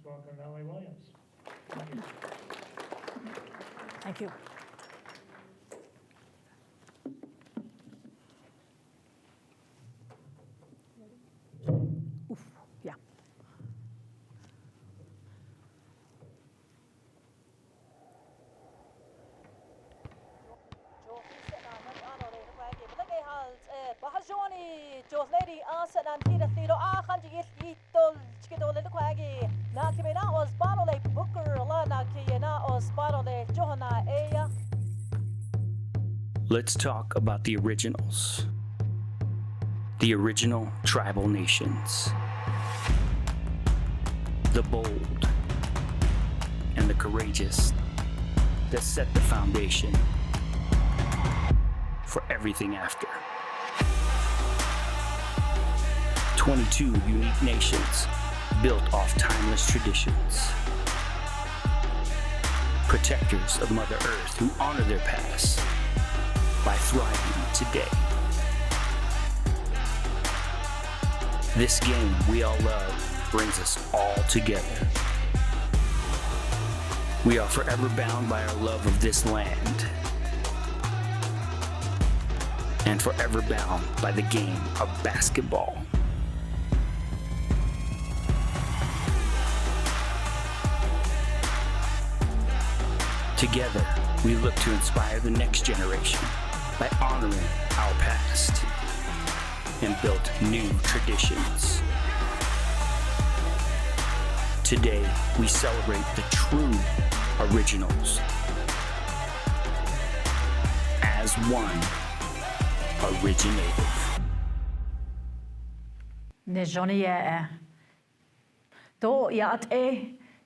welcome Ellie Williams. Thank you. Thank you. Oof, yeah. Let's talk about the originals. The original tribal nations. The bold and the courageous that set the foundation for everything after. 22 unique nations built off timeless traditions. Protectors of Mother Earth who honor their past by thriving today. This game we all love brings us all together. We are forever bound by our love of this land and forever bound by the game of basketball. Together, we look to inspire the next generation by honoring our past and build new traditions. Today, we celebrate the true originals as one originative. Nejonia. Do yat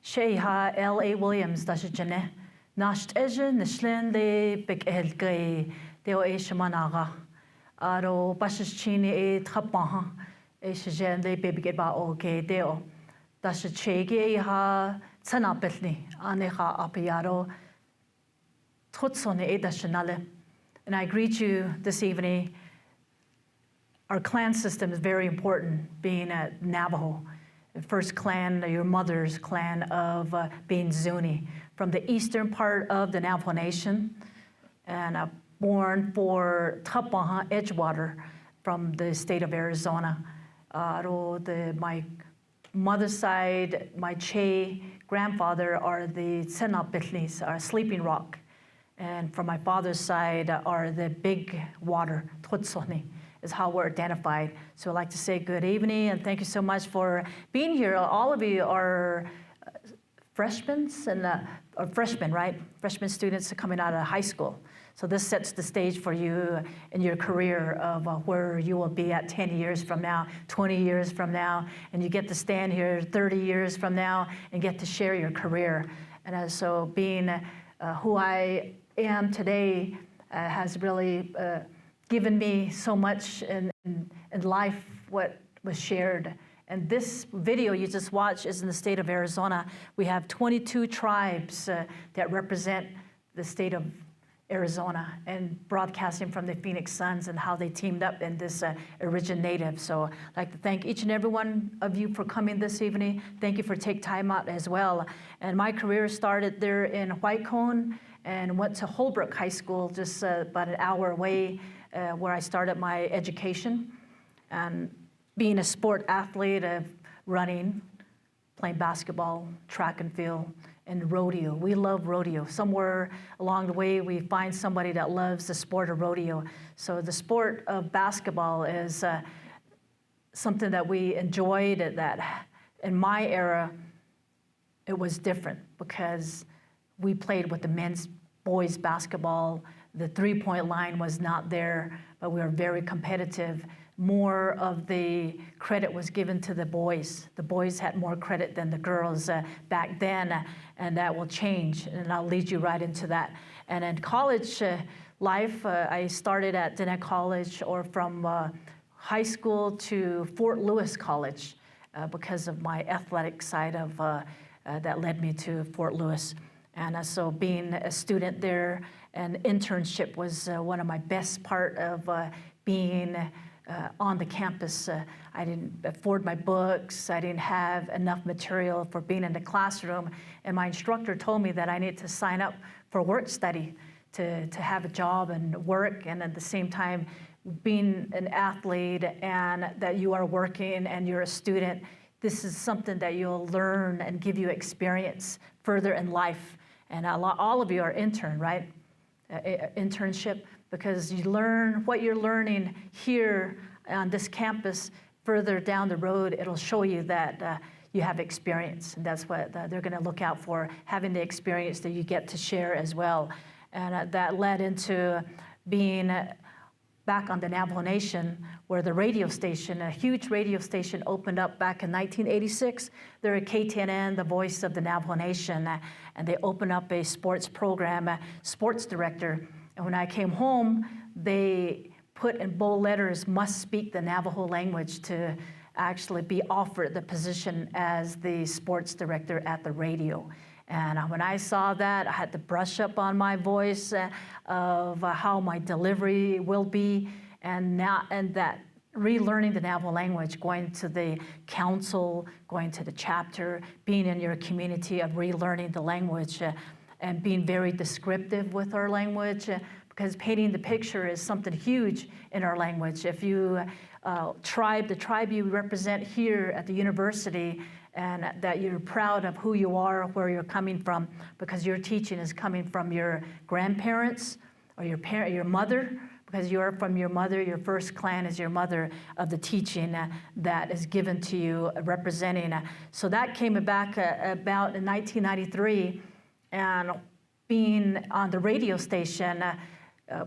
Sheha L.A. Williams Dashijane. Nasht Eje Nishlin le Big Elgay Deo E Shamanaga. Aro Bashichini E Trapaha E Shajan le Baby Geba O Deo. Dashachegi ha Tsanapetni Aneha Apiaro Tutsone E Dashanale. And I greet you this evening. Our clan system is very important, being at Navajo. The first clan, your mother's clan of being Zuni, from the eastern part of the Navajo Nation, and born for Tapaha Edgewater from the state of Arizona. My mother's side, my Che grandfather are the Tsenapitlis, our Sleeping Rock. And from my father's side are the Big Water, Tutsoni, is how we're identified. So I'd like to say good evening and thank you so much for being here. All of you are freshmen, right? Freshman students coming out of high school. So this sets the stage for you in your career of where you will be at 10 years from now, 20 years from now, and you get to stand here 30 years from now and get to share your career. And so being who I am today has really given me so much in life, what was shared. And this video you just watched is in the state of Arizona. We have 22 tribes that represent the state of Arizona and broadcasting from the Phoenix Suns and how they teamed up in this originative. So I'd like to thank each and every one of you for coming this evening. Thank you for taking time out as well. And my career started there in Whitecone and went to Holbrook High School, just about an hour away, where I started my education. And being a sport athlete of running, playing basketball, track and field, and rodeo. We love rodeo. Somewhere along the way, we find somebody that loves the sport of rodeo. So the sport of basketball is something that we enjoyed. That in my era, it was different because we played with the men's boys basketball. The three-point line was not there, but we were very competitive. More of the credit was given to the boys. The boys had more credit than the girls back then, and that will change, and I'll lead you right into that. And in college life, I started at Diné College, or from high school to Fort Lewis College because of my athletic side of that led me to Fort Lewis. And so being a student there, and internship was one of my best part of being on the campus. I didn't afford my books. I didn't have enough material for being in the classroom. And my instructor told me that I need to sign up for work study to have a job and work, and at the same time being an athlete and that you are working and you're a student. This is something that you'll learn and give you experience further in life. And all of you are intern, right? Internship, because you learn what you're learning here on this campus. Further down the road, it'll show you that you have experience, and that's what they're going to look out for, having the experience that you get to share as well. And that led into being back on the Navajo Nation, where the radio station, a huge radio station, opened up back in 1986. They're a KTNN, the voice of the Navajo Nation, and they opened up a sports program, sports director. And when I came home, they put in bold letters, must speak the Navajo language, to actually be offered the position as the sports director at the radio. And when I saw that, I had to brush up on my voice of how my delivery will be, and that relearning the Navajo language, going to the council, going to the chapter, being in your community of relearning the language, and being very descriptive with our language, because painting the picture is something huge in our language. If you the tribe you represent here at the university, and that you're proud of who you are, where you're coming from, because your teaching is coming from your grandparents or your mother, because you're from your mother, your first clan is your mother, of the teaching that is given to you, representing. So that came back about in 1993, and being on the radio station,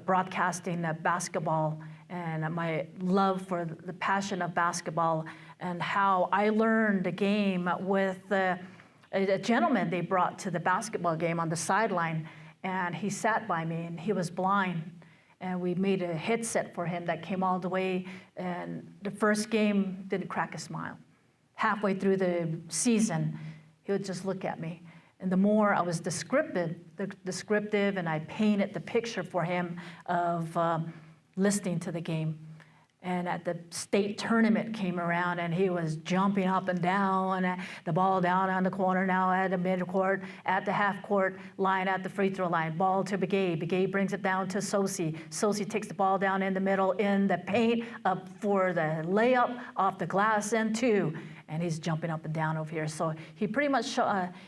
broadcasting basketball, and my love for the passion of basketball, and how I learned the game with a gentleman they brought to the basketball game on the sideline, and he sat by me, and he was blind, and we made a headset for him that came all the way, and the first game didn't crack a smile. Halfway through the season, he would just look at me. And the more I was descriptive, and I painted the picture for him of listening to the game. And at the state tournament came around, and he was jumping up and down, the ball down on the corner, now at the mid-court, at the half-court line, at the free-throw line, ball to Begay. Begay brings it down to Sosi. Sosi takes the ball down in the middle in the paint up for the layup off the glass and two. And he's jumping up and down over here. So he pretty much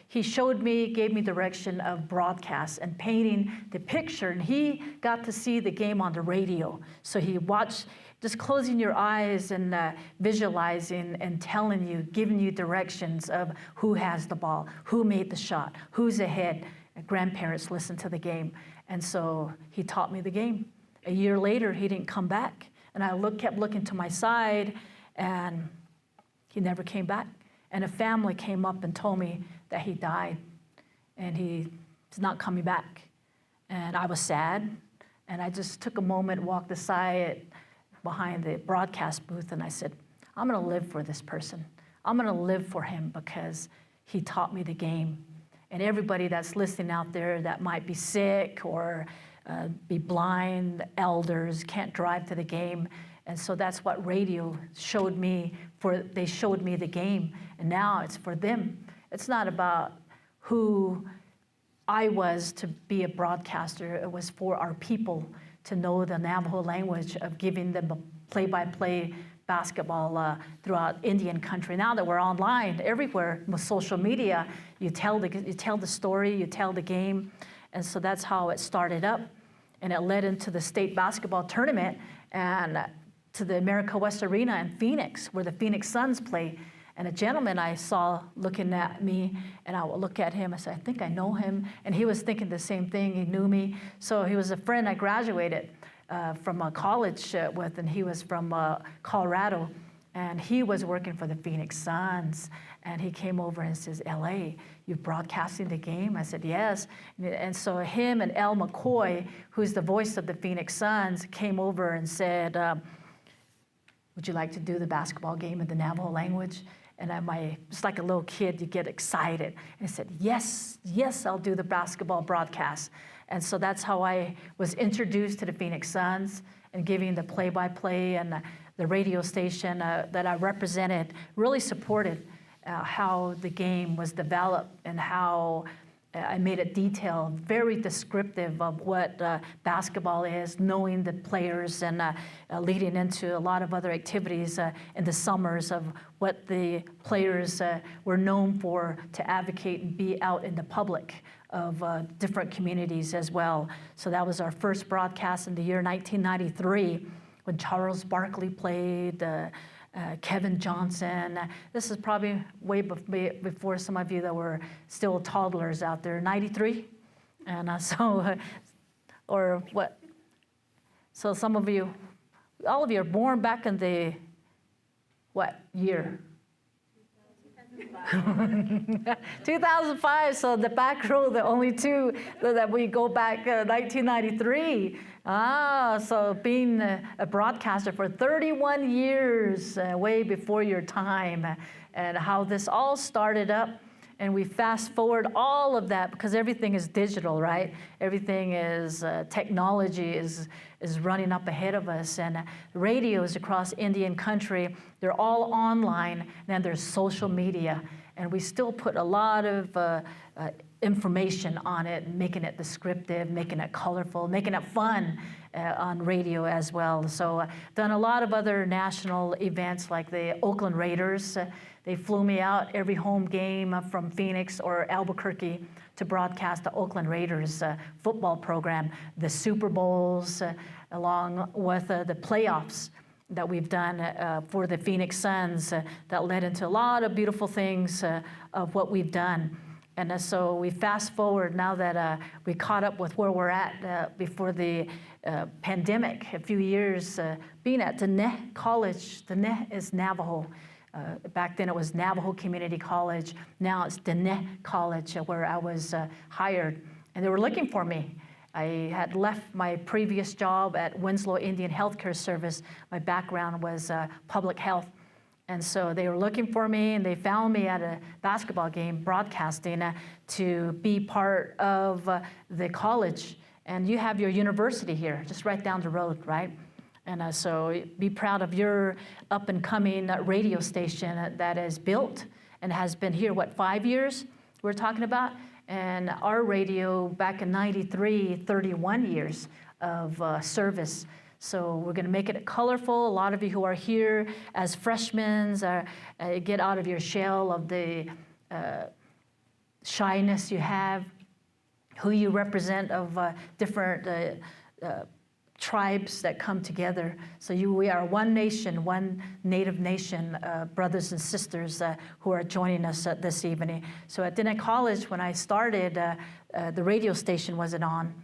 he showed me, gave me direction of broadcast and painting the picture. And he got to see the game on the radio. So he watched, just closing your eyes and visualizing and telling you, giving you directions of who has the ball, who made the shot, who's ahead. And grandparents listened to the game. And so he taught me the game. A year later, he didn't come back. And I kept looking to my side, and he never came back. And a family came up and told me that he died, and he's not coming back. And I was sad, and I just took a moment, walked aside behind the broadcast booth, and I said, I'm gonna live for this person. I'm gonna live for him because he taught me the game. And everybody that's listening out there that might be sick or be blind, elders, can't drive to the game. And so that's what radio showed me. They showed me the game, and now it's for them. It's not about who I was to be a broadcaster. It was for our people to know the Navajo language, of giving them a play-by-play basketball throughout Indian country. Now that we're online everywhere with social media, you tell the story, you tell the game, and so that's how it started up, and it led into the state basketball tournament and to the America West Arena in Phoenix, where the Phoenix Suns play. And a gentleman I saw looking at me, and I would look at him, I said, I think I know him. And he was thinking the same thing, he knew me. So he was a friend I graduated from college with, and he was from Colorado. And he was working for the Phoenix Suns. And he came over and says, LA, you broadcasting the game? I said, yes. And so him and El McCoy, who's the voice of the Phoenix Suns, came over and said, would you like to do the basketball game in the Navajo language? And just like a little kid, you get excited. And I said, yes, I'll do the basketball broadcast. And so that's how I was introduced to the Phoenix Suns and giving the play-by-play and the radio station that I represented really supported how the game was developed and how I made it detailed, very descriptive of what basketball is, knowing the players and leading into a lot of other activities in the summers of what the players were known for to advocate and be out in the public of different communities as well. So that was our first broadcast in the year 1993 when Charles Barkley played, Kevin Johnson. This is probably way before some of you that were still toddlers out there, 93? And or what? So some of you, all of you are born back in the, what year? 2005, so the back row, the only two that we go back 1993. So being a broadcaster for 31 years, way before your time, and how this all started up. And we fast forward all of that because everything is digital, right? Everything is, technology is running up ahead of us. And radios across Indian country, they're all online, and then there's social media. And we still put a lot of information on it, making it descriptive, making it colorful, making it fun on radio as well. So done a lot of other national events like the Oakland Raiders. They flew me out every home game from Phoenix or Albuquerque to broadcast the Oakland Raiders football program, the Super Bowls, along with the playoffs that we've done for the Phoenix Suns that led into a lot of beautiful things of what we've done. And so we fast forward now that we caught up with where we're at before the pandemic, a few years being at Diné College. Diné is Navajo. Back then it was Navajo Community College. Now it's Diné College where I was hired. And they were looking for me. I had left my previous job at Winslow Indian Healthcare Service. My background was public health. And so they were looking for me, and they found me at a basketball game broadcasting to be part of the college. And you have your university here, just right down the road, right? And so be proud of your up-and-coming radio station that is built and has been here, 5 years we're talking about? And our radio back in 93, 31 years of service. So we're going to make it colorful. A lot of you who are here as freshmen get out of your shell of the shyness you have, who you represent of different tribes that come together. So we are one nation, one Native nation, brothers and sisters who are joining us this evening. So at Diné College, when I started, the radio station wasn't on.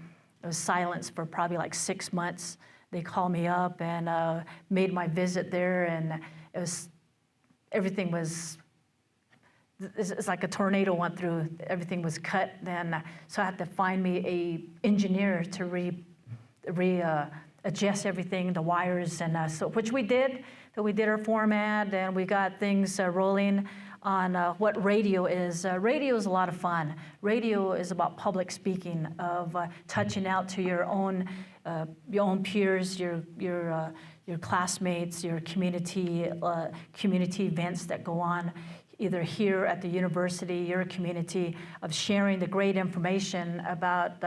It was silenced for probably like 6 months. They called me up and made my visit there, and everything was, it's like a tornado went through. Everything was cut then. So I had to find me a engineer to adjust everything, the wires, and so which we did. So we did our format, and we got things rolling on what radio is. Radio is a lot of fun. Radio is about public speaking, of touching out to your own peers, your classmates, your community events that go on, either here at the university, your community, of sharing the great information about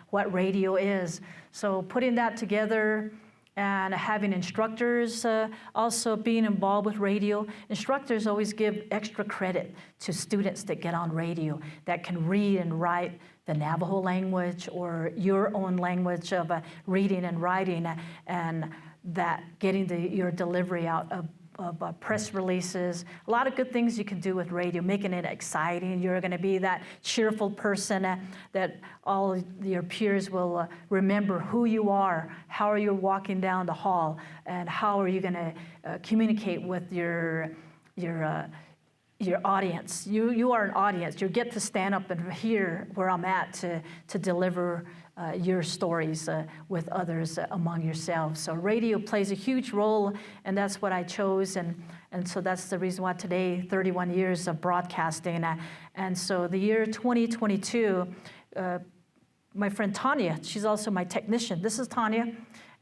what radio is. So putting that together and having instructors also being involved with radio. Instructors always give extra credit to students that get on radio, that can read and write the Navajo language or your own language of reading and writing, and that getting your delivery out of press releases, a lot of good things you can do with radio, making it exciting. You're going to be that cheerful person that all your peers will remember who you are, how are you walking down the hall, and how are you going to communicate with your audience. You are an audience. You get to stand up and hear where I'm at to deliver your stories with others among yourselves. So radio plays a huge role, and that's what I chose, and so that's the reason why today, 31 years of broadcasting. And so the year 2022, my friend Tanya, she's also my technician. This is Tanya,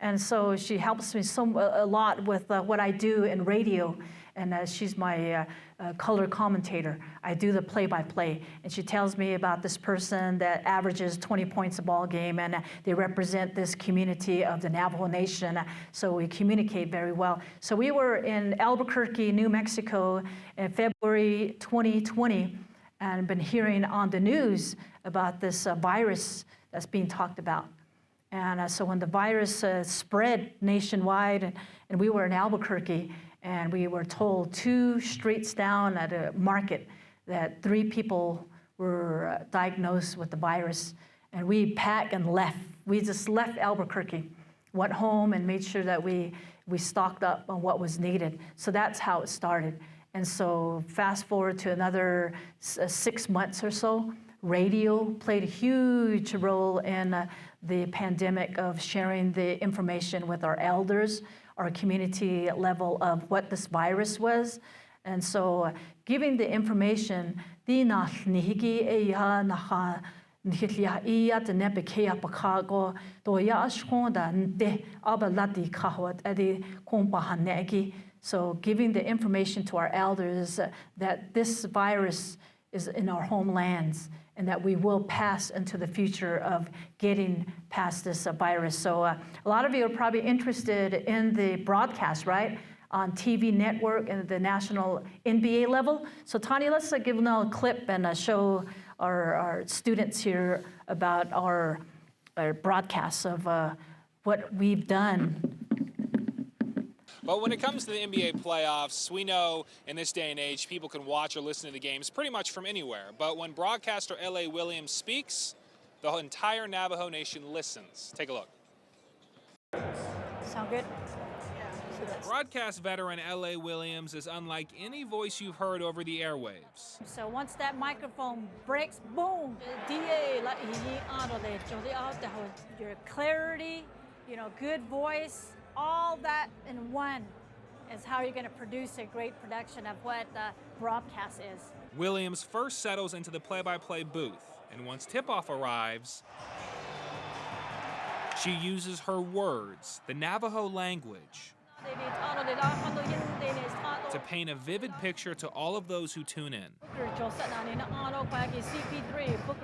And so she helps me a lot with what I do in radio. And she's my color commentator. I do the play-by-play. And she tells me about this person that averages 20 points a ball game, and they represent this community of the Navajo Nation. So we communicate very well. So we were in Albuquerque, New Mexico in February 2020, and been hearing on the news about this virus that's being talked about. And so when the virus spread nationwide, and we were in Albuquerque, and we were told 2 streets down at a market that 3 people were diagnosed with the virus. And we packed and left. We just left Albuquerque, went home and made sure that we stocked up on what was needed. So that's how it started. And so fast forward to another 6 months or so, radio played a huge role in the pandemic of sharing the information with our elders, our community level of what this virus was. And so giving the information, di na nihiki e ya na ha nihitlia iya te nepe kea pakago to ya ashkonda nte abalati kahwat edi kompahanegi. So giving the information to our elders that this virus is in our homelands, and that we will pass into the future of getting past this virus. So a lot of you are probably interested in the broadcast, right? On TV network and the national NBA level. So Tanya, let's give them a clip and show our students here about our broadcasts of what we've done. But when it comes to the NBA playoffs, we know in this day and age, people can watch or listen to the games pretty much from anywhere. But when broadcaster L.A. Williams speaks, the entire Navajo Nation listens. Take a look. Sound good? Broadcast veteran L.A. Williams is unlike any voice you've heard over the airwaves. So once that microphone breaks, boom! Your clarity, good voice, all that in one is how you're going to produce a great production of what the broadcast is. Williams first settles into the play-by-play booth, and once tip-off arrives, she uses her words, the Navajo language, to paint a vivid picture to all of those who tune in.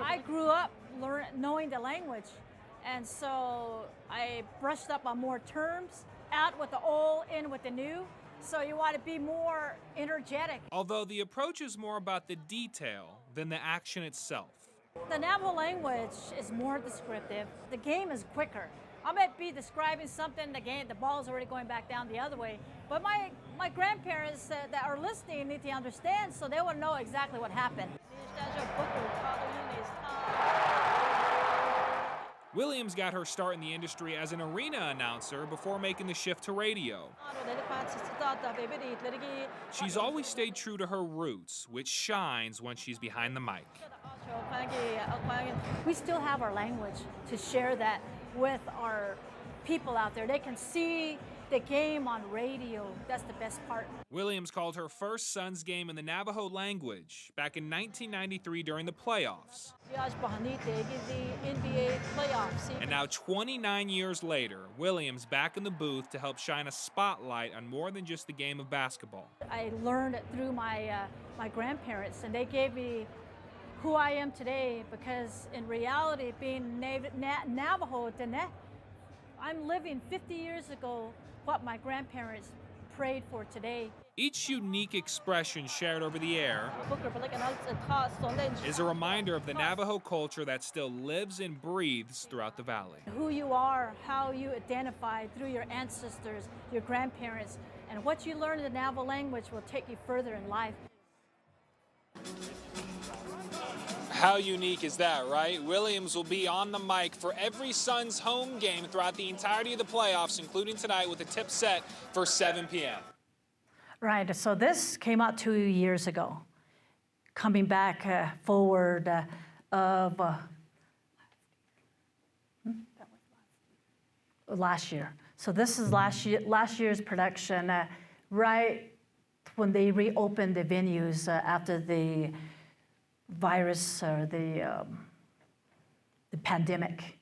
I grew up knowing the language. And so I brushed up on more terms, out with the old, in with the new. So you want to be more energetic. Although the approach is more about the detail than the action itself. The Navajo language is more descriptive. The game is quicker. I might be describing something, the ball's already going back down the other way. But my grandparents that are listening need to understand, so they will know exactly what happened. Williams got her start in the industry as an arena announcer before making the shift to radio. She's always stayed true to her roots, which shines when she's behind the mic. We still have our language to share that with our people out there. They can see the game on radio. That's the best part. Williams called her first Suns game in the Navajo language back in 1993 during the playoffs. And now 29 years later, Williams back in the booth to help shine a spotlight on more than just the game of basketball. I learned it through my grandparents, and they gave me who I am today, because in reality, being Navajo, Diné, I'm living 50 years ago what my grandparents prayed for today. Each unique expression shared over the air is a reminder of the Navajo culture that still lives and breathes throughout the valley. Who you are, how you identify through your ancestors, your grandparents, and what you learn in the Navajo language will take you further in life. How unique is that, right? Williams will be on the mic for every Suns home game throughout the entirety of the playoffs, including tonight with a tip set for 7 p.m. Right, so this came out 2 years ago. Coming back forward of last year. So this is last year's production, right when they reopened the venues after the virus or the pandemic.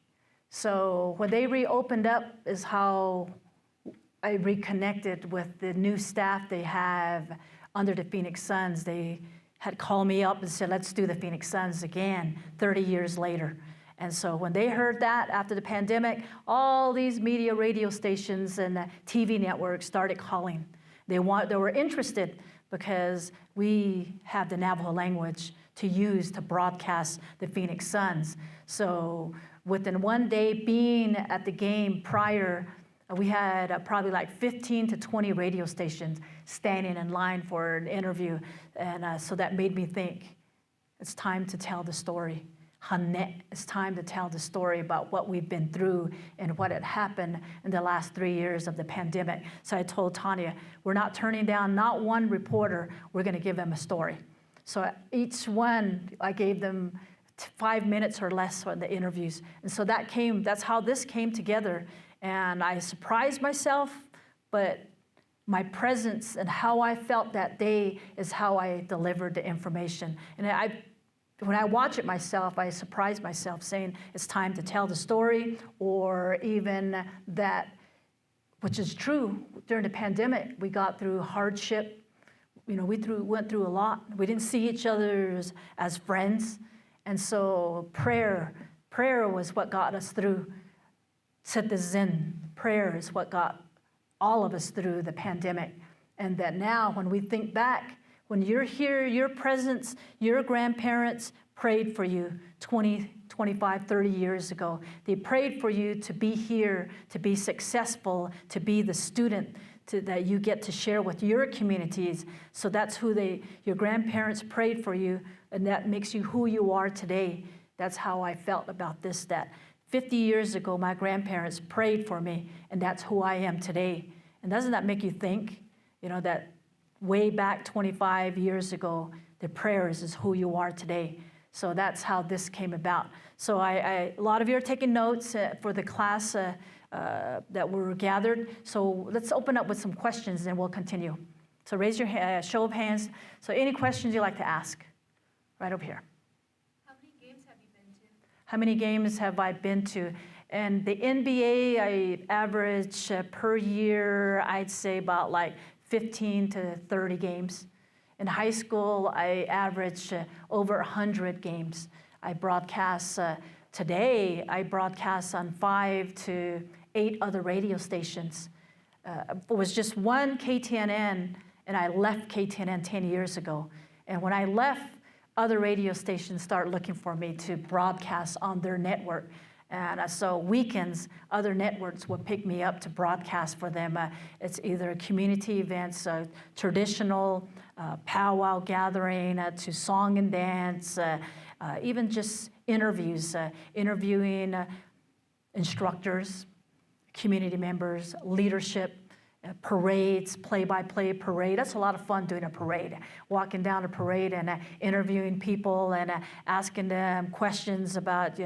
So when they reopened up is how I reconnected with the new staff they have under the Phoenix Suns. They had called me up and said, let's do the Phoenix Suns again 30 years later. And so when they heard that after the pandemic, all these media radio stations and TV networks started calling. They were interested because we have the Navajo language to use to broadcast the Phoenix Suns. So within one day being at the game prior, we had probably like 15 to 20 radio stations standing in line for an interview. And so that made me think, it's time to tell the story. Hanet, it's time to tell the story about what we've been through and what had happened in the last 3 years of the pandemic. So I told Tanya, we're not turning down not one reporter, we're gonna give them a story. So each one, I gave them 5 minutes or less for the interviews. And so that's how this came together. And I surprised myself, but my presence and how I felt that day is how I delivered the information. And when I watch it myself, I surprise myself saying it's time to tell the story, or even that, which is true, during the pandemic, we got through hardship. You know, we went through a lot. We didn't see each other as friends. And so prayer was what got us through. Citizen prayer is what got all of us through the pandemic. And that now when we think back, when you're here, your presence, your grandparents prayed for you 20, 25, 30 years ago. They prayed for you to be here, to be successful, to be the student that you get to share with your communities. So that's your grandparents prayed for you, and that makes you who you are today. That's how I felt about this, that 50 years ago, my grandparents prayed for me, and that's who I am today. And doesn't that make you think, that way back 25 years ago, the prayers is who you are today. So that's how this came about. So a lot of you are taking notes for the class that were gathered. So let's open up with some questions and we'll continue. So raise your show of hands. So any questions you'd like to ask? Right over here. How many games have you been to? How many games have I been to? And the NBA, I average per year, I'd say about like 15 to 30 games. In high school, I averaged over 100 games. I broadcast today, I broadcast on 5 to 8 other radio stations. It was just one KTNN, and I left KTNN 10 years ago. And when I left, other radio stations started looking for me to broadcast on their network. And so weekends, other networks would pick me up to broadcast for them. It's either community events, traditional powwow gathering, to song and dance, even just interviews, interviewing instructors, community members, leadership, parades, play-by-play parade. That's a lot of fun doing a parade, walking down a parade and interviewing people and asking them questions about,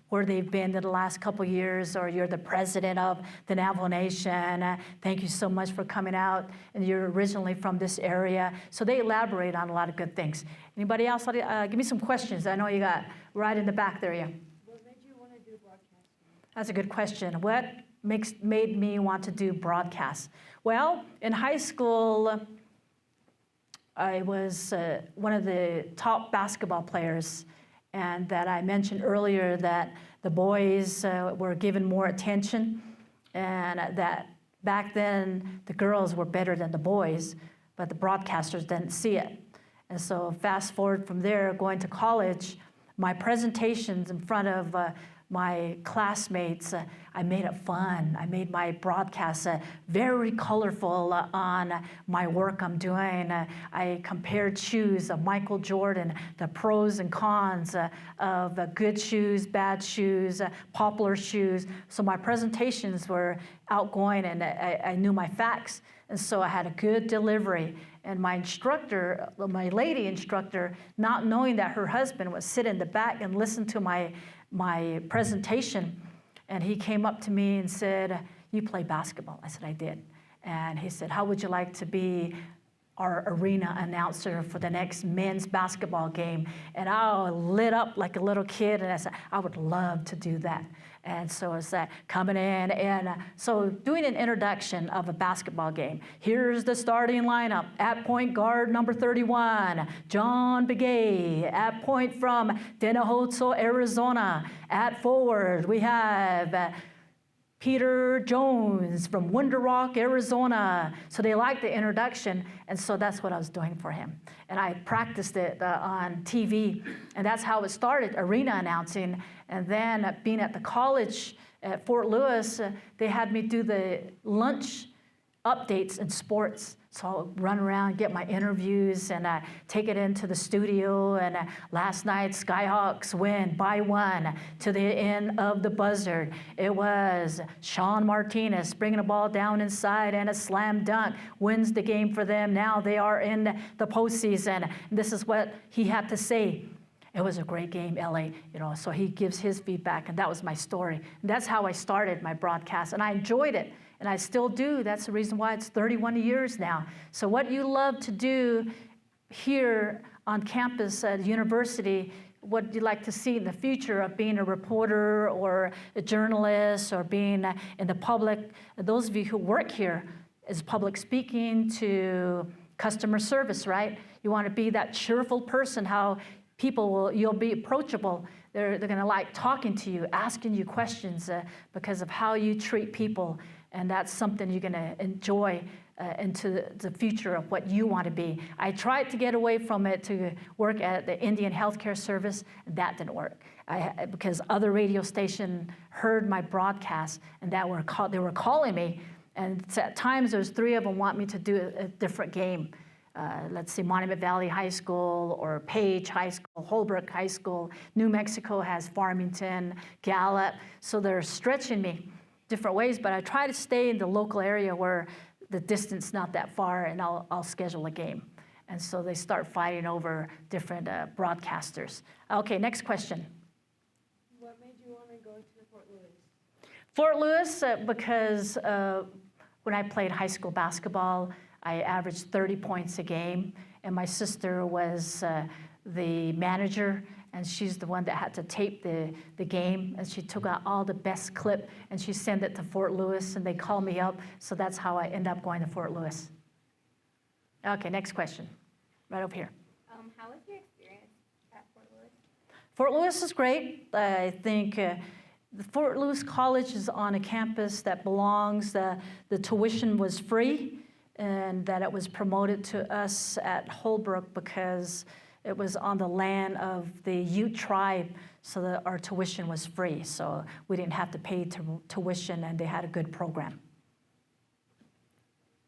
where they've been in the last couple of years, or you're the president of the Navajo Nation. Thank you so much for coming out, and you're originally from this area. So they elaborate on a lot of good things. Anybody else? Give me some questions. I know you got right in the back there, yeah. What made you want to do broadcasting? That's a good question. What made me want to do broadcasts? Well, in high school, I was one of the top basketball players, and that I mentioned earlier that the boys were given more attention, and that back then the girls were better than the boys, but the broadcasters didn't see it. And so fast forward from there, going to college, my presentations in front of my classmates, I made it fun. I made my broadcasts very colorful on my work I'm doing. I compared shoes of Michael Jordan, the pros and cons of good shoes, bad shoes, popular shoes. So my presentations were outgoing, and I knew my facts. And so I had a good delivery. And my instructor, my lady instructor, not knowing that her husband would sit in the back and listen to my presentation, and he came up to me and said, "You play basketball?" I said, "I did." And he said, "How would you like to be our arena announcer for the next men's basketball game?" And I lit up like a little kid, and I said, "I would love to do that." And so it's that coming in. And so doing an introduction of a basketball game. Here's the starting lineup. At point guard, number 31, John Begay. At point from Diné, Arizona. At forward, we have Peter Jones from Winter Rock, Arizona. So they liked the introduction, and so that's what I was doing for him. And I practiced it on TV, and that's how it started, arena announcing. And then being at the college at Fort Lewis, they had me do the lunch updates in sports. So I'll run around, get my interviews, and take it into the studio. And last night, Skyhawks win by 1 to the end of the buzzer. It was Sean Martinez bringing the ball down inside, and a slam dunk wins the game for them. Now they are in the postseason. This is what he had to say. It was a great game, LA, so he gives his feedback, and that was my story. And that's how I started my broadcast, and I enjoyed it. And I still do. That's the reason why it's 31 years now. So what you love to do here on campus at university, what you like to see in the future of being a reporter or a journalist or being in the public, those of you who work here, is public speaking to customer service, right? You want to be that cheerful person, how you'll be approachable. They're going to like talking to you, asking you questions because of how you treat people. And that's something you're going to enjoy into the future of what you want to be. I tried to get away from it to work at the Indian Healthcare Service, and that didn't work. Because other radio stations heard my broadcast, and they were calling me. And at times, there's 3 of them want me to do a different game. Let's see, Monument Valley High School or Page High School, Holbrook High School. New Mexico has Farmington, Gallup. So they're stretching me different ways, but I try to stay in the local area where the distance not that far, and I'll schedule a game. And so they start fighting over different broadcasters. Okay, next question. What made you want to go to Fort Lewis? Fort Lewis, because when I played high school basketball, I averaged 30 points a game, and my sister was the manager, and she's the one that had to tape the game, and she took out all the best clip, and she sent it to Fort Lewis, and they called me up, so that's how I end up going to Fort Lewis. Okay, next question, right over here. How was your experience at Fort Lewis? Fort Lewis is great. I think the Fort Lewis College is on a campus that belongs. The tuition was free, and that it was promoted to us at Holbrook because it was on the land of the Ute tribe, so that our tuition was free. So we didn't have to pay tuition, and they had a good program.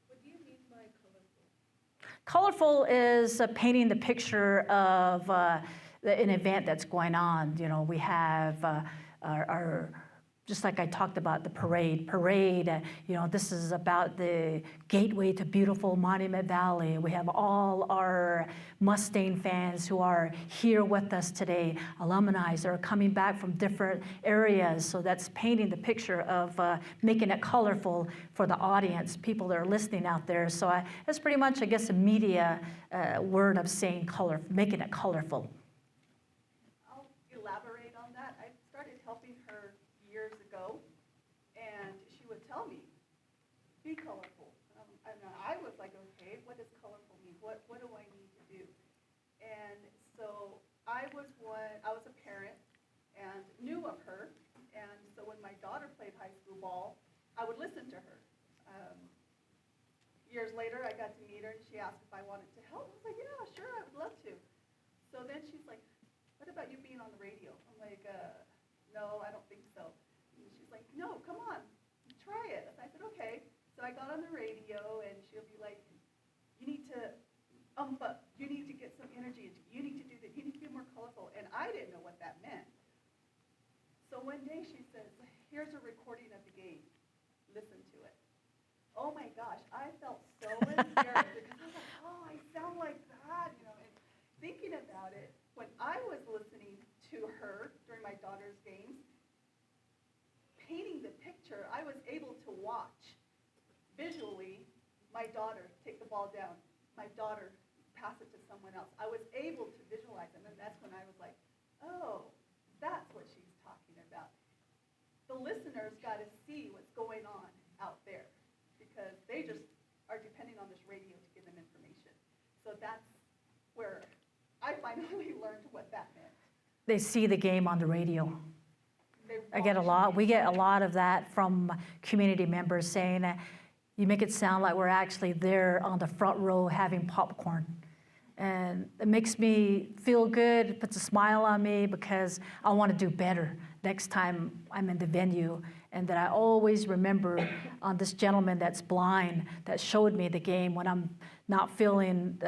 What do you mean by colorful? Colorful is painting the picture of an event that's going on. We have our just like I talked about the parade, this is about the gateway to beautiful Monument Valley. We have all our Mustang fans who are here with us today, alumni that are coming back from different areas. So that's painting the picture of making it colorful for the audience, people that are listening out there. So that's pretty much, I guess, a media word of saying color, making it colorful. I'll elaborate on that. I started helping her years ago, and she would tell me, be colorful. And I was like, okay, what does colorful mean? What do I need to do? And so I was a parent and knew of her, and so when my daughter played high school ball, I would listen to her. Years later, I got to meet her, and she asked if I wanted to help. I was like, yeah, sure, I would love to. So then she's like, what about you being on the radio? I'm like, no, I don't think so. And she's like, no, come on, try it. And I said, okay. So I got on the radio, and she'll be like, you need to up, you need to get some energy into, you need to do that, you need to be more colorful. And I didn't know what that meant. So one day she says, here's a recording of the game. Listen to it. Oh my gosh, I felt so embarrassed because I was like, oh, I sound like that, and thinking about it, when I was listening to her during my daughter's games, painting the picture, I was able to watch visually my daughter take the ball down, my daughter pass it to someone else. I was able to visualize them, and that's when I was like, oh, that's what she's talking about. the listeners got to see what's going on out there because they just are depending on this radio to give them information. So that's where I finally learned what that meant. They see the game on the radio. They I get a watch lot. it. We get a lot of that from community members saying that you make it sound like we're actually there on the front row having popcorn. And it makes me feel good, it puts a smile on me because I want to do better next time I'm in the venue. And that I always remember on this gentleman that's blind that showed me the game when I'm not feeling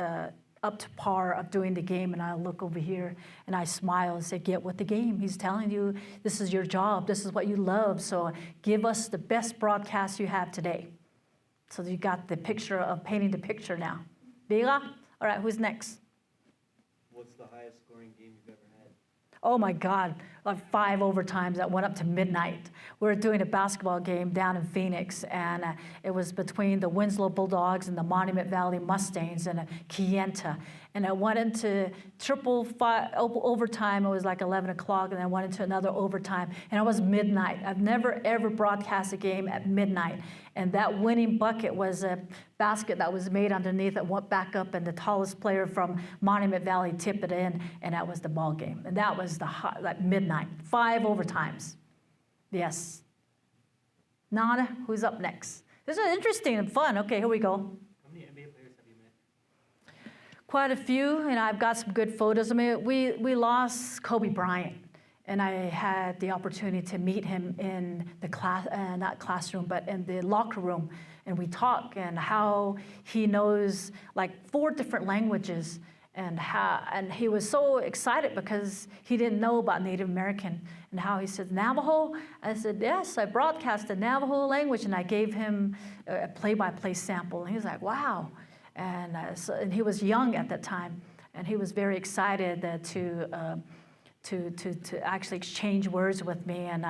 up to par of doing the game, and I look over here and I smile and say, get with the game. He's telling you this is your job, this is what you love, so give us the best broadcast you have today. So you got the picture of painting the picture now. Biga? All right, who's next? What's the highest scoring game you've ever had? Oh my God, like 5 overtimes that went up to midnight. We were doing a basketball game down in Phoenix, and it was between the Winslow Bulldogs and the Monument Valley Mustangs and Kienta. And it went into overtime. It was like 11 o'clock, and then went into another overtime, and it was midnight. I've never, ever broadcast a game at midnight. And that winning bucket was a basket that was made underneath that went back up, and the tallest player from Monument Valley tipped it in, and that was the ball game. And that was like midnight, 5 overtimes. Yes. Nana, who's up next? This is interesting and fun. Okay, here we go. How many NBA players have you met? Quite a few, and I've got some good photos. I mean, we lost Kobe Bryant, and I had the opportunity to meet him in the class, not classroom, but in the locker room, and we talk and how he knows like 4 different languages, and he was so excited because he didn't know about Native American, and how he said, Navajo? I said, yes, I broadcast the Navajo language, and I gave him a play-by-play sample, and he was like, wow. And he was young at that time, and he was very excited to actually exchange words with me, and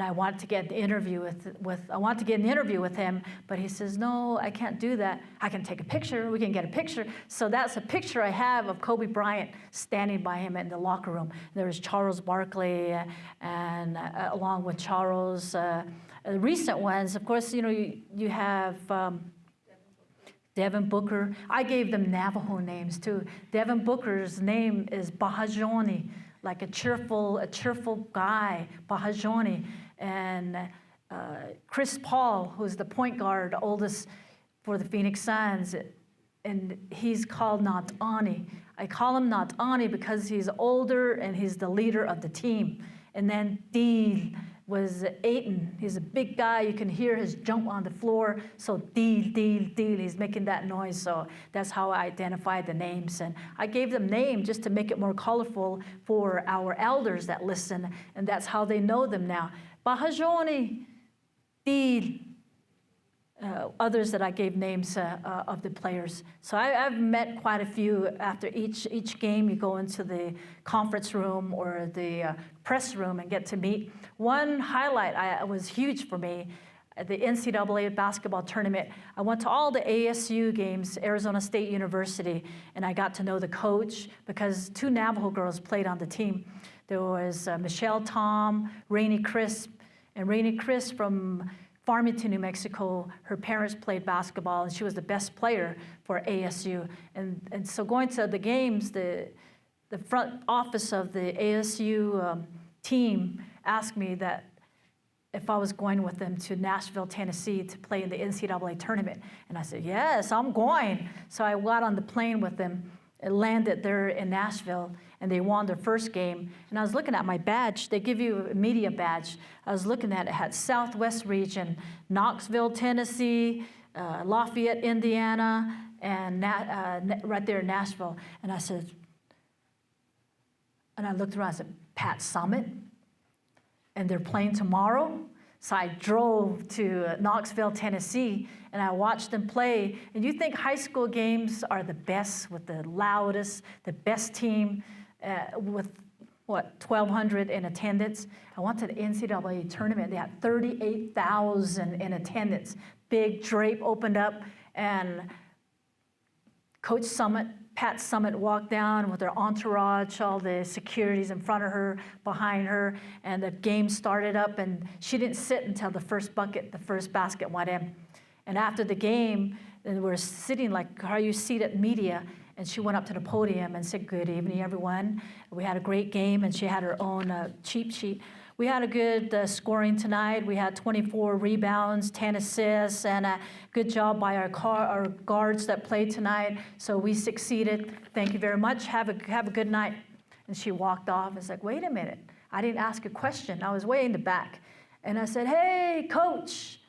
I wanted to get an interview with him, but he says, no, I can't do that. I can take a picture. We can get a picture. So that's a picture I have of Kobe Bryant standing by him in the locker room. There was Charles Barkley, and along with Charles, recent ones, of course, you know, you have. Devin Booker. I gave them Navajo names too. Devin Booker's name is Bahajoni, like a cheerful guy, Bahajoni. And Chris Paul, who's the point guard, oldest for the Phoenix Suns, and he's called Natani. I call him Natani because he's older and he's the leader of the team. And then Deal was Aiton. He's a big guy. You can hear his jump on the floor. So Deal, he's making that noise. So that's how I identified the names. And I gave them names just to make it more colorful for our elders that listen. And that's how they know them now. Bahajoni, Deal, others that I gave names of the players. So I've met quite a few. After each game, you go into the conference room or the press room and get to meet. One highlight was huge for me, at the NCAA basketball tournament. I went to all the ASU games, Arizona State University, and I got to know the coach because 2 Navajo girls played on the team. There was Michelle Tom, Rainey Crisp, and Rainey Crisp from Farmington, New Mexico. Her parents played basketball, and she was the best player for ASU. And so going to the games, the front office of the ASU team asked me that if I was going with them to Nashville, Tennessee to play in the NCAA tournament. And I said, yes, I'm going. So I got on the plane with them and landed there in Nashville, and they won their first game. And I was looking at my badge. They give you a media badge. I was looking at it. It had Southwest Region, Knoxville, Tennessee, Lafayette, Indiana, and right there in Nashville. And I said, and I looked around, I said, Pat Summit? And they're playing tomorrow? So I drove to Knoxville, Tennessee, and I watched them play. And you think high school games are the best, with the loudest, the best team, with, 1,200 in attendance? I went to the NCAA tournament. They had 38,000 in attendance. Big drape opened up, and Coach Summit, Pat Summitt walked down with her entourage, all the securities in front of her, behind her, and the game started up, and she didn't sit until the first basket went in. And after the game, and we're sitting like how you seated media, and she went up to the podium and said, "Good evening, everyone. We had a great game," and she had her own cheat sheet. We had a good scoring tonight. We had 24 rebounds, 10 assists, and a good job by our guards that played tonight. So we succeeded. Thank you very much. Have a good night. And she walked off. It's like, wait a minute. I didn't ask a question. I was way in the back. And I said, "Hey, coach,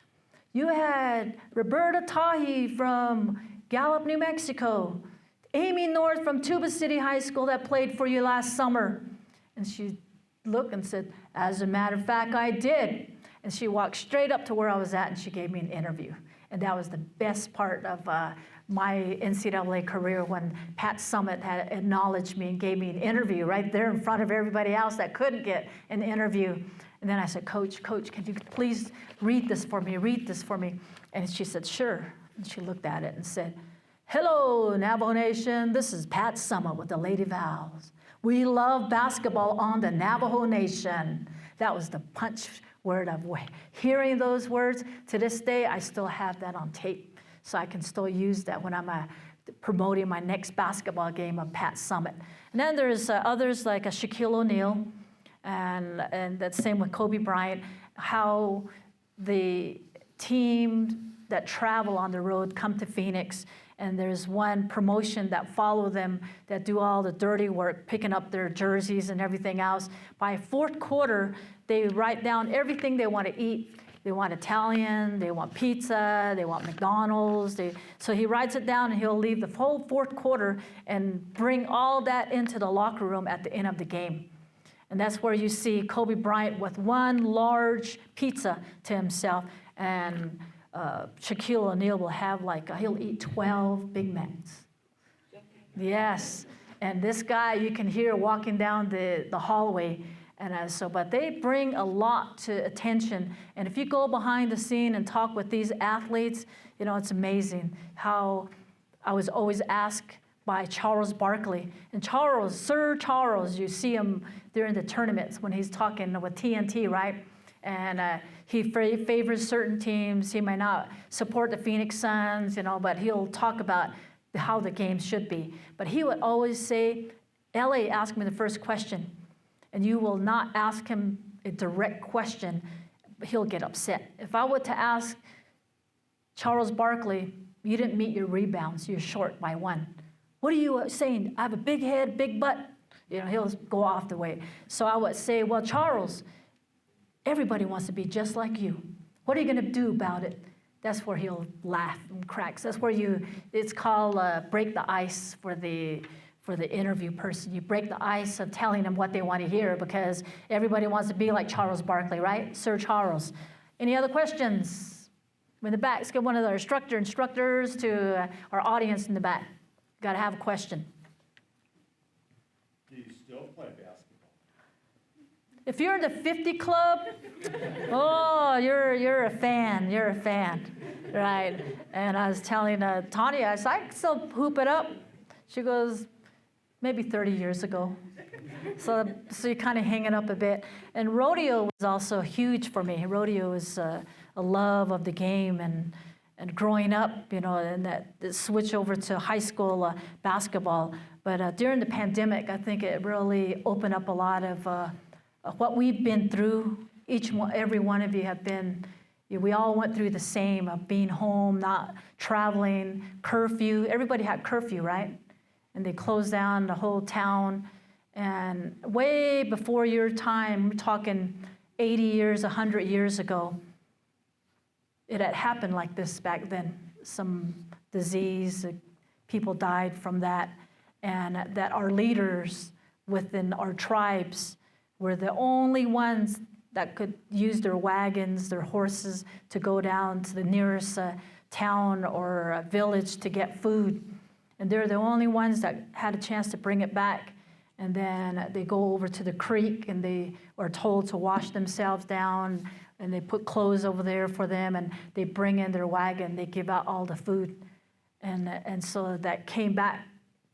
you had Roberta Tahi from Gallup, New Mexico, Amy North from Tuba City High School that played for you last summer." And she looked and said, "As a matter of fact, I did." And she walked straight up to where I was at and she gave me an interview. And that was the best part of my NCAA career, when Pat Summitt had acknowledged me and gave me an interview right there in front of everybody else that couldn't get an interview. And then I said, Coach, can you please read this for me? And she said, "Sure." And she looked at it and said, "Hello, Navajo Nation. This is Pat Summitt with the Lady Vows. We love basketball on the Navajo Nation." That was the punch word of hearing those words. To this day, I still have that on tape, so I can still use that when I'm promoting my next basketball game of Pat Summitt. And then there's others like Shaquille O'Neal, and that's same with Kobe Bryant, how the team that travel on the road come to Phoenix, and there's one promotion that follow them that do all the dirty work, picking up their jerseys and everything else. By fourth quarter, they write down everything they want to eat. They want Italian, they want pizza, they want McDonald's. So he writes it down, and he'll leave the whole fourth quarter and bring all that into the locker room at the end of the game. And that's where you see Kobe Bryant with one large pizza to himself, and Shaquille O'Neal will have he'll eat 12 Big Macs. Yes, and this guy you can hear walking down the hallway, and but they bring a lot to attention. And if you go behind the scene and talk with these athletes, it's amazing how I was always asked by Charles Barkley. And Sir Charles, you see him during the tournaments when he's talking with TNT, right? And he favors certain teams. He may not support the Phoenix Suns, but he'll talk about how the game should be. But he would always say, "LA asked me the first question," and you will not ask him a direct question, he'll get upset. If I were to ask Charles Barkley, "You didn't meet your rebounds, you're short by one. What are you saying? I have a big head, big butt." He'll go off the way. So I would say, "Well, Charles, everybody wants to be just like you. What are you going to do about it?" That's where he'll laugh and cracks. That's where it's called break the ice for the interview person. You break the ice of telling them what they want to hear, because everybody wants to be like Charles Barkley, right? Sir Charles. Any other questions? In the back, let's get one of our instructors to our audience in the back. Got to have a question. Do you still play basketball? If you're in the 50 club, oh, you're a fan. You're a fan, right? And I was telling Tanya, I said, "I can still hoop it up." She goes, "Maybe 30 years ago." So you kind of hang it up a bit. And rodeo was also huge for me. Rodeo is a love of the game, and growing up, and that switch over to high school basketball. But during the pandemic, I think it really opened up a lot of what we've been through. Every one of you have been. We all went through the same of being home, not traveling, curfew. Everybody had curfew, right? And they closed down the whole town. And way before your time, we're talking 80 years, 100 years ago, it had happened like this back then. Some disease, people died from that. And that our leaders within our tribes were the only ones that could use their wagons, their horses, to go down to the nearest town or village to get food. And they're the only ones that had a chance to bring it back. And then they go over to the creek, and they are told to wash themselves down, and they put clothes over there for them, and they bring in their wagon, they give out all the food. And so that came back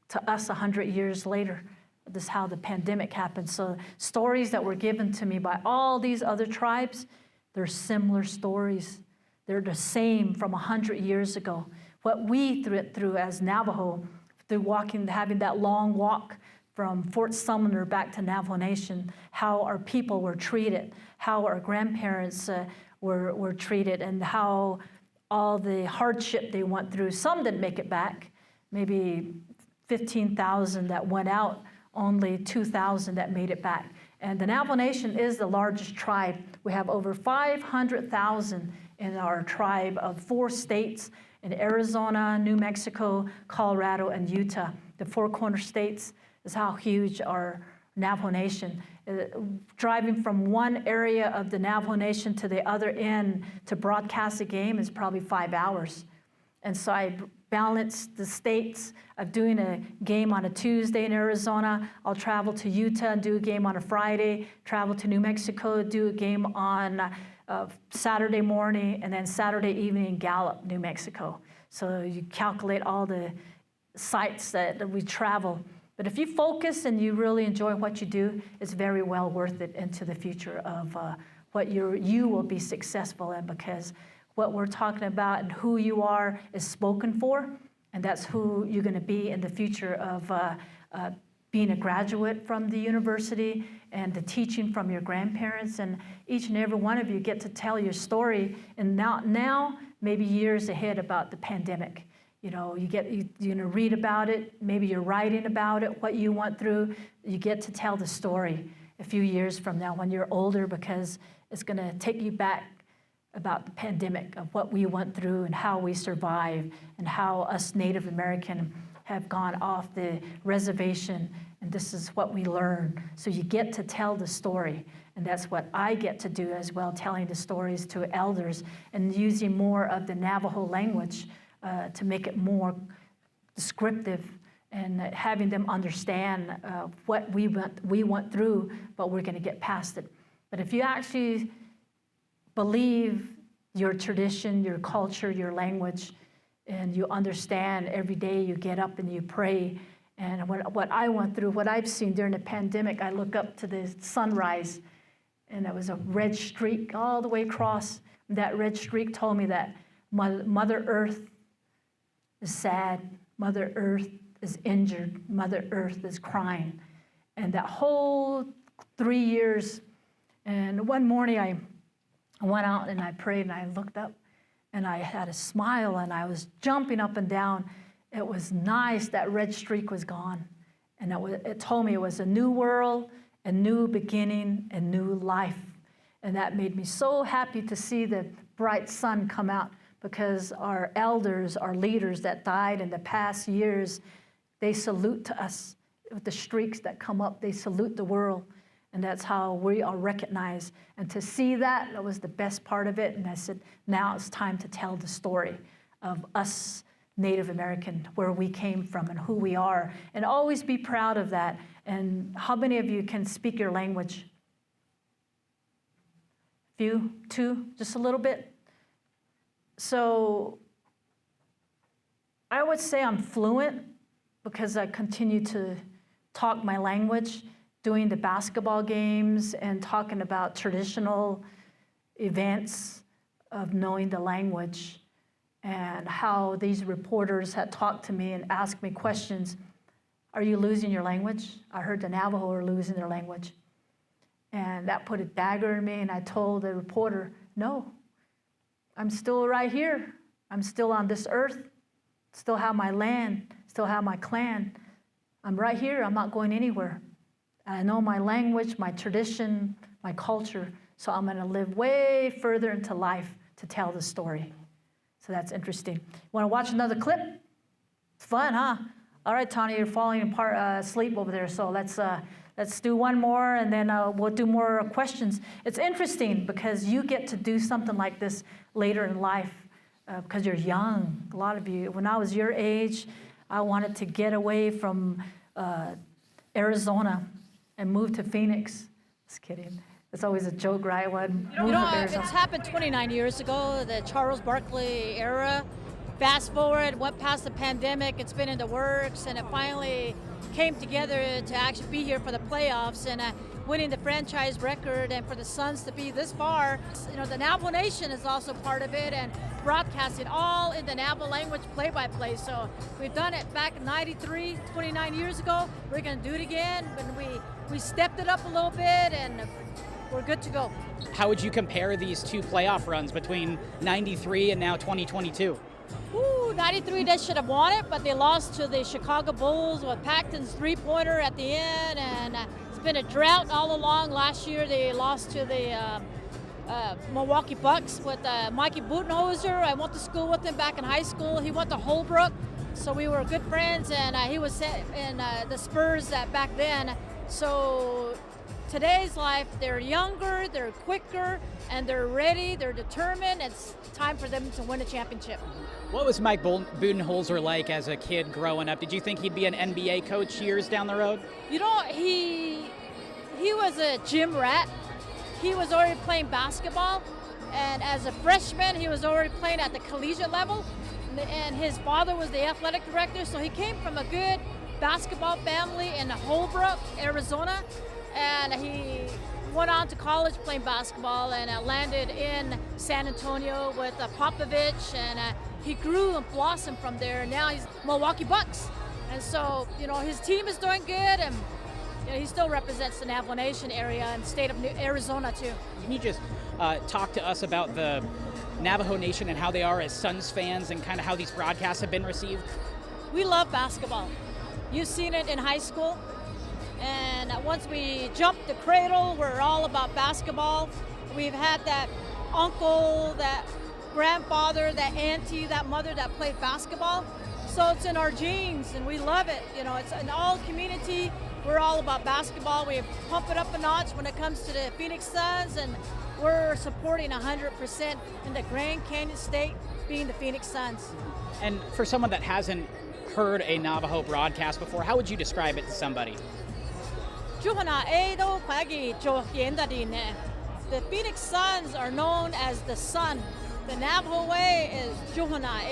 to us 100 years later. This is how the pandemic happened. So stories that were given to me by all these other tribes, they're similar stories. They're the same from 100 years ago. What we went through as Navajo, through walking, having that long walk from Fort Sumner back to Navajo Nation, how our people were treated, how our grandparents were treated, and how all the hardship they went through. Some didn't make it back, maybe 15,000 that went out, only 2,000 that made it back. And the Navajo Nation is the largest tribe. We have over 500,000 in our tribe of 4 states, in Arizona, New Mexico, Colorado, and Utah. The 4 corner states is how huge our Navajo Nation. Driving from one area of the Navajo Nation to the other end to broadcast a game is probably 5 hours. And so I balance the states of doing a game on a Tuesday in Arizona. I'll travel to Utah and do a game on a Friday, travel to New Mexico, do a game on Saturday morning, and then Saturday evening in Gallup, New Mexico. So you calculate all the sites that we travel. But if you focus and you really enjoy what you do, it's very well worth it into the future of what you will be successful in, because what we're talking about and who you are is spoken for, and that's who you're going to be in the future of being a graduate from the university and the teaching from your grandparents. And each and every one of you get to tell your story, and now maybe years ahead about the pandemic. You know, you read about it, maybe you're writing about it, what you went through. You get to tell the story a few years from now when you're older, because it's going to take you back about the pandemic, of what we went through and how we survived, and how us Native American have gone off the reservation, and this is what we learned. So you get to tell the story, and that's what I get to do as well, telling the stories to elders and using more of the Navajo language to make it more descriptive, and having them understand what we went through, but we're going to get past it. But if you actually believe your tradition, your culture, your language, and you understand every day you get up and you pray. And what I went through, what I've seen during the pandemic, I look up to the sunrise, and there was a red streak all the way across. That red streak told me that Mother Earth is sad, Mother Earth is injured, Mother Earth is crying. And that whole 3 years, and one morning I went out and I prayed and I looked up and I had a smile and I was jumping up and down. It was nice. That red streak was gone. And it told me it was a new world, a new beginning, a new life. And that made me so happy to see the bright sun come out, because our elders, our leaders that died in the past years, they salute to us with the streaks that come up. They salute the world. And that's how we are recognized. And to see that, that was the best part of it. And I said, now it's time to tell the story of us Native American, where we came from and who we are. And always be proud of that. And how many of you can speak your language? Few, 2, just a little bit? So I would say I'm fluent, because I continue to talk my language, doing the basketball games and talking about traditional events, of knowing the language, and how these reporters had talked to me and asked me questions. Are you losing your language? I heard the Navajo are losing their language. And that put a dagger in me, and I told the reporter, no, I'm still right here. I'm still on this earth, still have my land, still have my clan. I'm right here, I'm not going anywhere. I know my language, my tradition, my culture, so I'm gonna live way further into life to tell the story. So that's interesting. Wanna watch another clip? It's fun, huh? All right, Tanya, you're falling apart, asleep over there, so let's do one more, and then we'll do more questions. It's interesting because you get to do something like this later in life because you're young. A lot of you, when I was your age, I wanted to get away from Arizona and move to Phoenix. Just kidding. It's always a joke, right? It's happened 29 years ago, the Charles Barkley era. fast forward, went past the pandemic, it's been in the works, and it finally came together to actually be here for the playoffs and winning the franchise record, and for the Suns to be this far. You know, the Navajo Nation is also part of it, and broadcasting all in the Navajo language play-by-play. So we've done it back in '93, 29 years ago. We're going to do it again, when we stepped it up a little bit, and we're good to go. How would you compare these two playoff runs between '93 and now 2022? Ooh, '93, they should have won it, but they lost to the Chicago Bulls with Paxton's three-pointer at the end, and it's been a drought all along. Last year, they lost to the Milwaukee Bucks with Mikey Budenholzer. I went to school with him back in high school. He went to Holbrook, so we were good friends, and he was in the Spurs back then. So today's life, they're younger, they're quicker, and they're ready, they're determined. It's time for them to win a championship. What was Mike Budenholzer like as a kid growing up? Did you think he'd be an NBA coach years down the road? You know, he was a gym rat. He was already playing basketball, and as a freshman, he was already playing at the collegiate level, and his father was the athletic director, so he came from a good basketball family in Holbrook, Arizona, and he went on to college playing basketball and landed in San Antonio with Popovich, and he grew and blossomed from there. Now he's Milwaukee Bucks, and so, you know, his team is doing good, and you know, he still represents the Navajo Nation area and state of Arizona too. Can you just talk to us about the Navajo Nation and how they are as Suns fans, and kind of how these broadcasts have been received? We love basketball. You've seen it in high school. And once we jumped the cradle, we're all about basketball. We've had that uncle, that grandfather, that auntie, that mother that played basketball. So it's in our genes, and we love it. You know, it's in all community. We're all about basketball. We pump it up a notch when it comes to the Phoenix Suns, and we're supporting 100% in the Grand Canyon State being the Phoenix Suns. And for someone that hasn't heard a Navajo broadcast before, how would you describe it to somebody? The Phoenix Suns are known as the sun. The Navajo way is Juhana.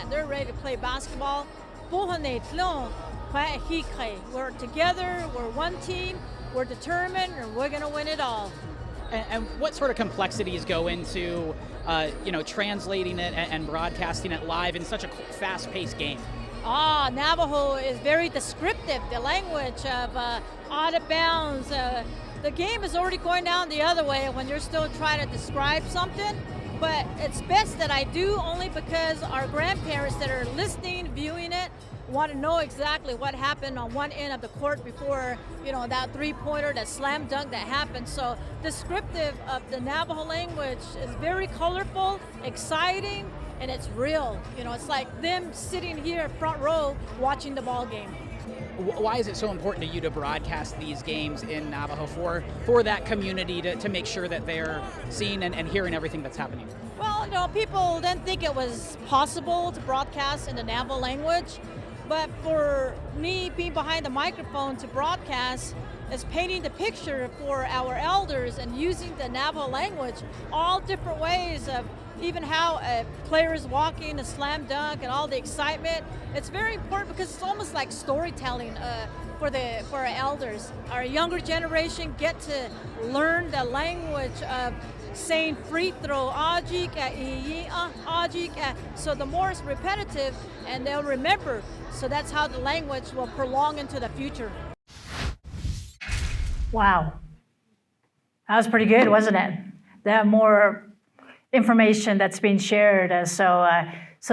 They're ready to play basketball. We're together, we're one team, we're determined, and we're going to win it all. And what sort of complexities go into translating it and broadcasting it live in such a fast-paced game? Navajo is very descriptive, the language of out of bounds. The game is already going down the other way when you're still trying to describe something, but it's best that I do, only because our grandparents that are listening, viewing it, want to know exactly what happened on one end of the court before, you know, that three-pointer, that slam dunk that happened. So descriptive of the Navajo language is very colorful, exciting, and it's real. You know, it's like them sitting here front row watching the ball game. Why is it so important to you to broadcast these games in Navajo for that community to make sure that they're seeing and hearing everything that's happening? Well, you know, people didn't think it was possible to broadcast in the Navajo language, but for me being behind the microphone to broadcast is painting the picture for our elders and using the Navajo language, all different ways of even how a player is walking, a slam dunk, and all the excitement. It's very important because it's almost like storytelling for our elders. Our younger generation get to learn the language of saying free throw, so the more it's repetitive, and they'll remember. So that's how the language will prolong into the future. Wow. That was pretty good, wasn't it? That more information that's being shared. So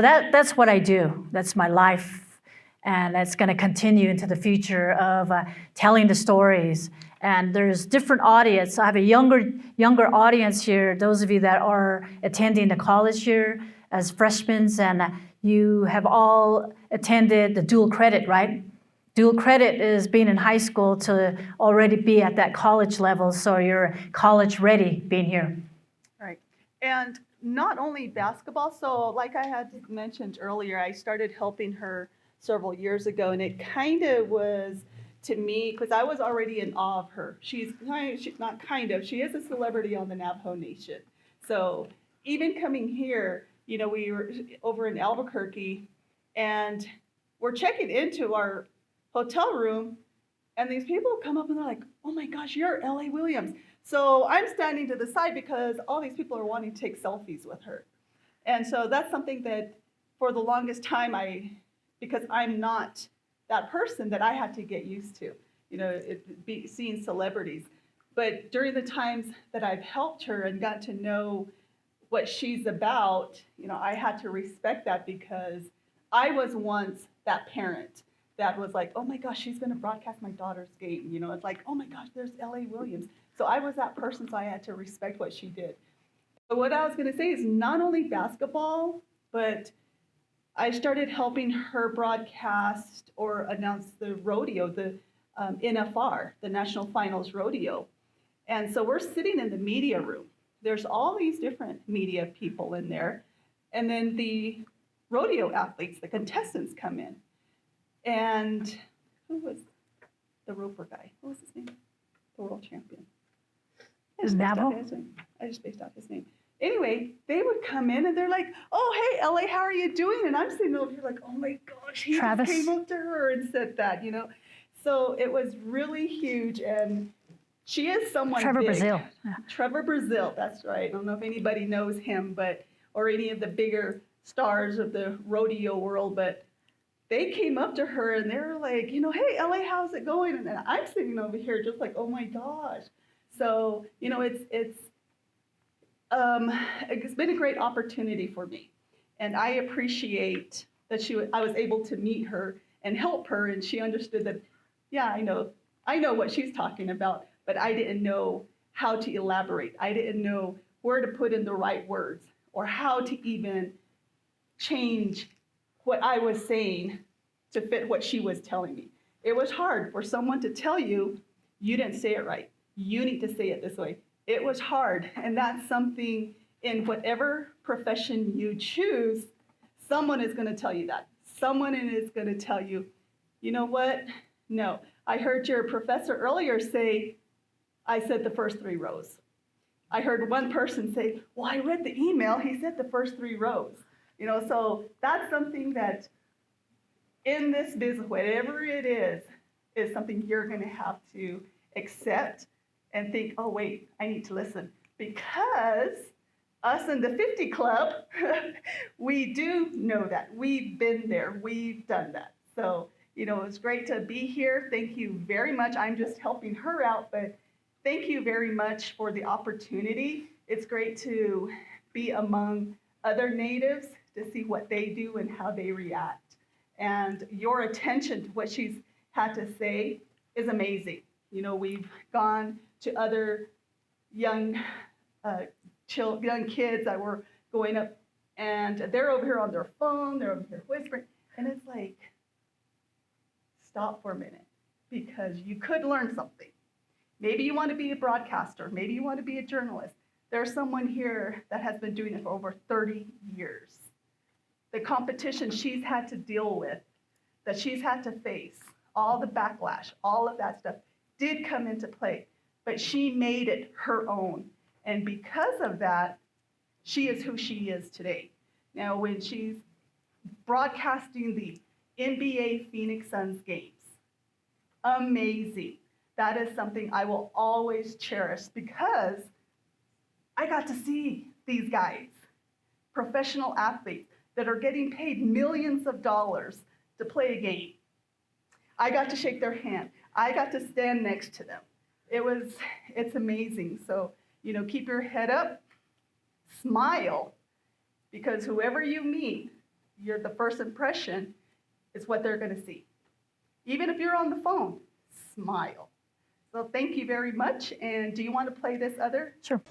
that's what I do. That's my life. And that's going to continue into the future of telling the stories. And there's different audience. I have a younger audience here, those of you that are attending the college here as freshmen, and you have all attended the dual credit, right? Dual credit is being in high school to already be at that college level, so you're college ready being here. Right. And not only basketball, so like I had mentioned earlier, I started helping her several years ago, and it kind of was, to me, because I was already in awe of her. She is a celebrity on the Navajo Nation. So even coming here, we were over in Albuquerque, and we're checking into our hotel room, and these people come up and they're like, "Oh my gosh, you're L.A. Williams." So I'm standing to the side because all these people are wanting to take selfies with her. And so that's something that for the longest time, because I'm not that person, that I had to get used to, seeing celebrities. But during the times that I've helped her and got to know what she's about, I had to respect that, because I was once that parent that was like, "Oh my gosh, she's going to broadcast my daughter's game." It's like, "Oh my gosh, there's L.A. Williams." So I was that person, so I had to respect what she did. But what I was going to say is not only basketball, but I started helping her broadcast or announce the rodeo, the NFR, the National Finals Rodeo. And so we're sitting in the media room. There's all these different media people in there. And then the rodeo athletes, the contestants, come in. And who was the roper guy? What was his name? The world champion. I just spaced out his name. Anyway, they would come in and they're like, "Oh, hey, Ellie, how are you doing?" And I'm sitting over here like, "Oh my gosh, he just came up to her and said that, So it was really huge, and she is someone Trevor big. Brazil. Trevor Brazil, that's right. I don't know if anybody knows him, or any of the bigger stars of the rodeo world, but they came up to her and they were like, "Hey, Ellie, how's it going?" And then I'm sitting over here just like, "Oh my gosh." So, it's been a great opportunity for me, and I appreciate that I was able to meet her and help her, and she understood that, yeah, I know what she's talking about, but I didn't know how to elaborate. I didn't know where to put in the right words or how to even change what I was saying to fit what she was telling me. It was hard for someone to tell you, "You didn't say it right. You need to say it this way." It was hard, and that's something in whatever profession you choose, someone is going to tell you that. Someone is going to tell you, "You know what? No. I heard your professor earlier say, I said the first 3 rows." I heard one person say, "Well, I read the email. He said the first 3 rows." So that's something that in this business, whatever it is something you're going to have to accept and think, "Oh, wait, I need to listen." Because us in the 50 Club, we do know that. We've been there. We've done that. So, it's great to be here. Thank you very much. I'm just helping her out, but thank you very much for the opportunity. It's great to be among other natives to see what they do and how they react. And your attention to what she's had to say is amazing. We've gone to other young kids that were going up, and they're over here on their phone, they're over here whispering, and it's like, stop for a minute, because you could learn something. Maybe you want to be a broadcaster, maybe you want to be a journalist. There's someone here that has been doing it for over 30 years. The competition she's had to deal with, that she's had to face, all the backlash, all of that stuff did come into play, but she made it her own. And because of that, she is who she is today. Now, when she's broadcasting the NBA Phoenix Suns games, amazing. That is something I will always cherish, because I got to see these guys, professional athletes that are getting paid millions of dollars to play a game. I got to shake their hand. I got to stand next to them. It's amazing. So, keep your head up, smile, because whoever you meet, the first impression is what they're going to see. Even if you're on the phone, smile. So thank you very much. And do you want to play this other? Sure.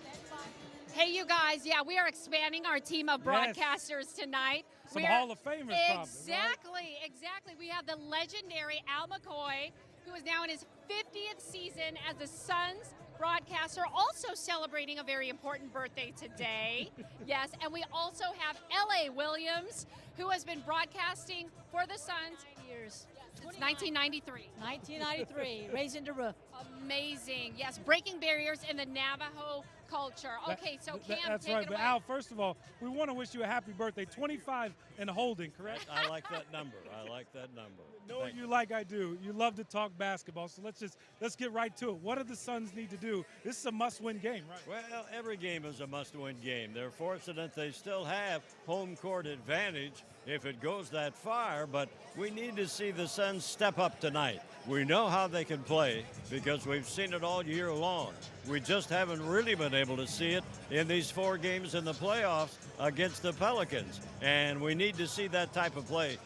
Hey, you guys. Yeah, we are expanding our team of broadcasters tonight. Some Hall of Famers, probably. Exactly. We have the legendary Al McCoy, who is now in his 50th season as the Suns broadcaster, also celebrating a very important birthday today. Yes, and we also have L.A. Williams, who has been broadcasting for the Suns years. since 1993. 1993, raising the roof. Amazing. Yes, breaking barriers in the Navajo culture. Okay, so Cam, That's take right. it But away. Al, first of all, we want to wish you a happy birthday. 25 and holding, correct? I like that number. I like that number. Knowing Thank you like I do, you love to talk basketball. So let's get right to it. What do the Suns need to do? This is a must-win game, right? Well, every game is a must-win game. They're fortunate they still have home court advantage if it goes that far, but we need to see the Suns step up tonight. We know how they can play because we've seen it all year long. We just haven't really been able to see it in these 4 games in the playoffs against the Pelicans, and we need to see that type of play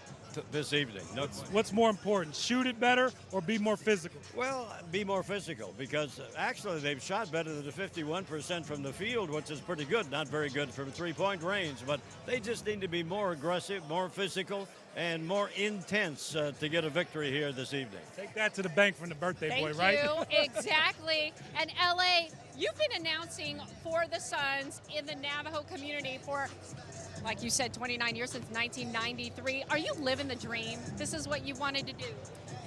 this evening. What's more important, shoot it better or be more physical? Well, be more physical because actually they've shot better than the 51% from the field, which is pretty good. Not very good from three-point range, but they just need to be more aggressive, more physical, and more intense to get a victory here this evening. Take that to the bank from the birthday boy, Thank right? you. Exactly. And LA, you've been announcing for the Suns in the Navajo community for, like you said, 29 years, since 1993. Are you living the dream? This is what you wanted to do.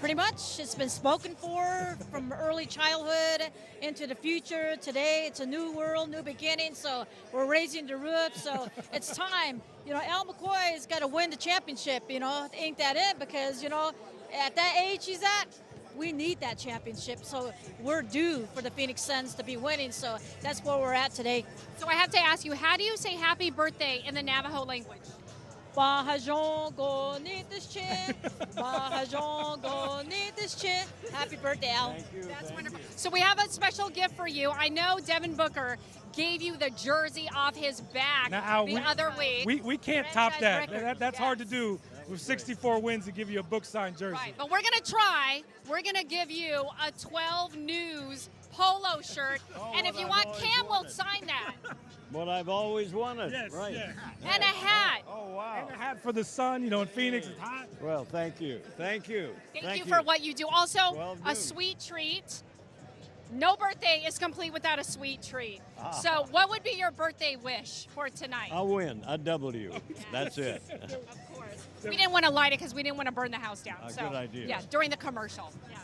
Pretty much. It's been spoken for from early childhood into the future. Today, it's a new world, new beginning. So we're raising the roof. So it's time. You know, Al McCoy has got to win the championship. You know, ain't that it? Because, you know, at that age he's at, we need that championship. So we're due for the Phoenix Suns to be winning. So that's where we're at today. So I have to ask you, how do you say happy birthday in the Navajo language? Bahajon go need this chin. Bahajon go need this chin. Happy birthday, Al. Thank you. That's wonderful. So we have a special gift for you. I know Devin Booker gave you the jersey off his back Now, Al, the other week. We can't top Franchise that. record. That's hard to Yes. do with 64 wins to give you a book signed jersey. Right, but we're gonna try. We're gonna give you a 12 News polo shirt, and if what you I've want, always Cam will wanted. sign that, What I've always wanted. Yes, right. yeah. and a hat. Oh, wow. And a hat for the sun, you know, in Phoenix, it's hot. Well, thank you. Thank you. Thank you for what you do. Also, 12 a News. sweet treat. No birthday is complete without a sweet treat. Ah. So, what would be your birthday wish for tonight? A win, a W. That's it. Of course. We didn't want to light it because we didn't want to burn the house down. A so, good idea. Yeah, during the commercial. Yeah.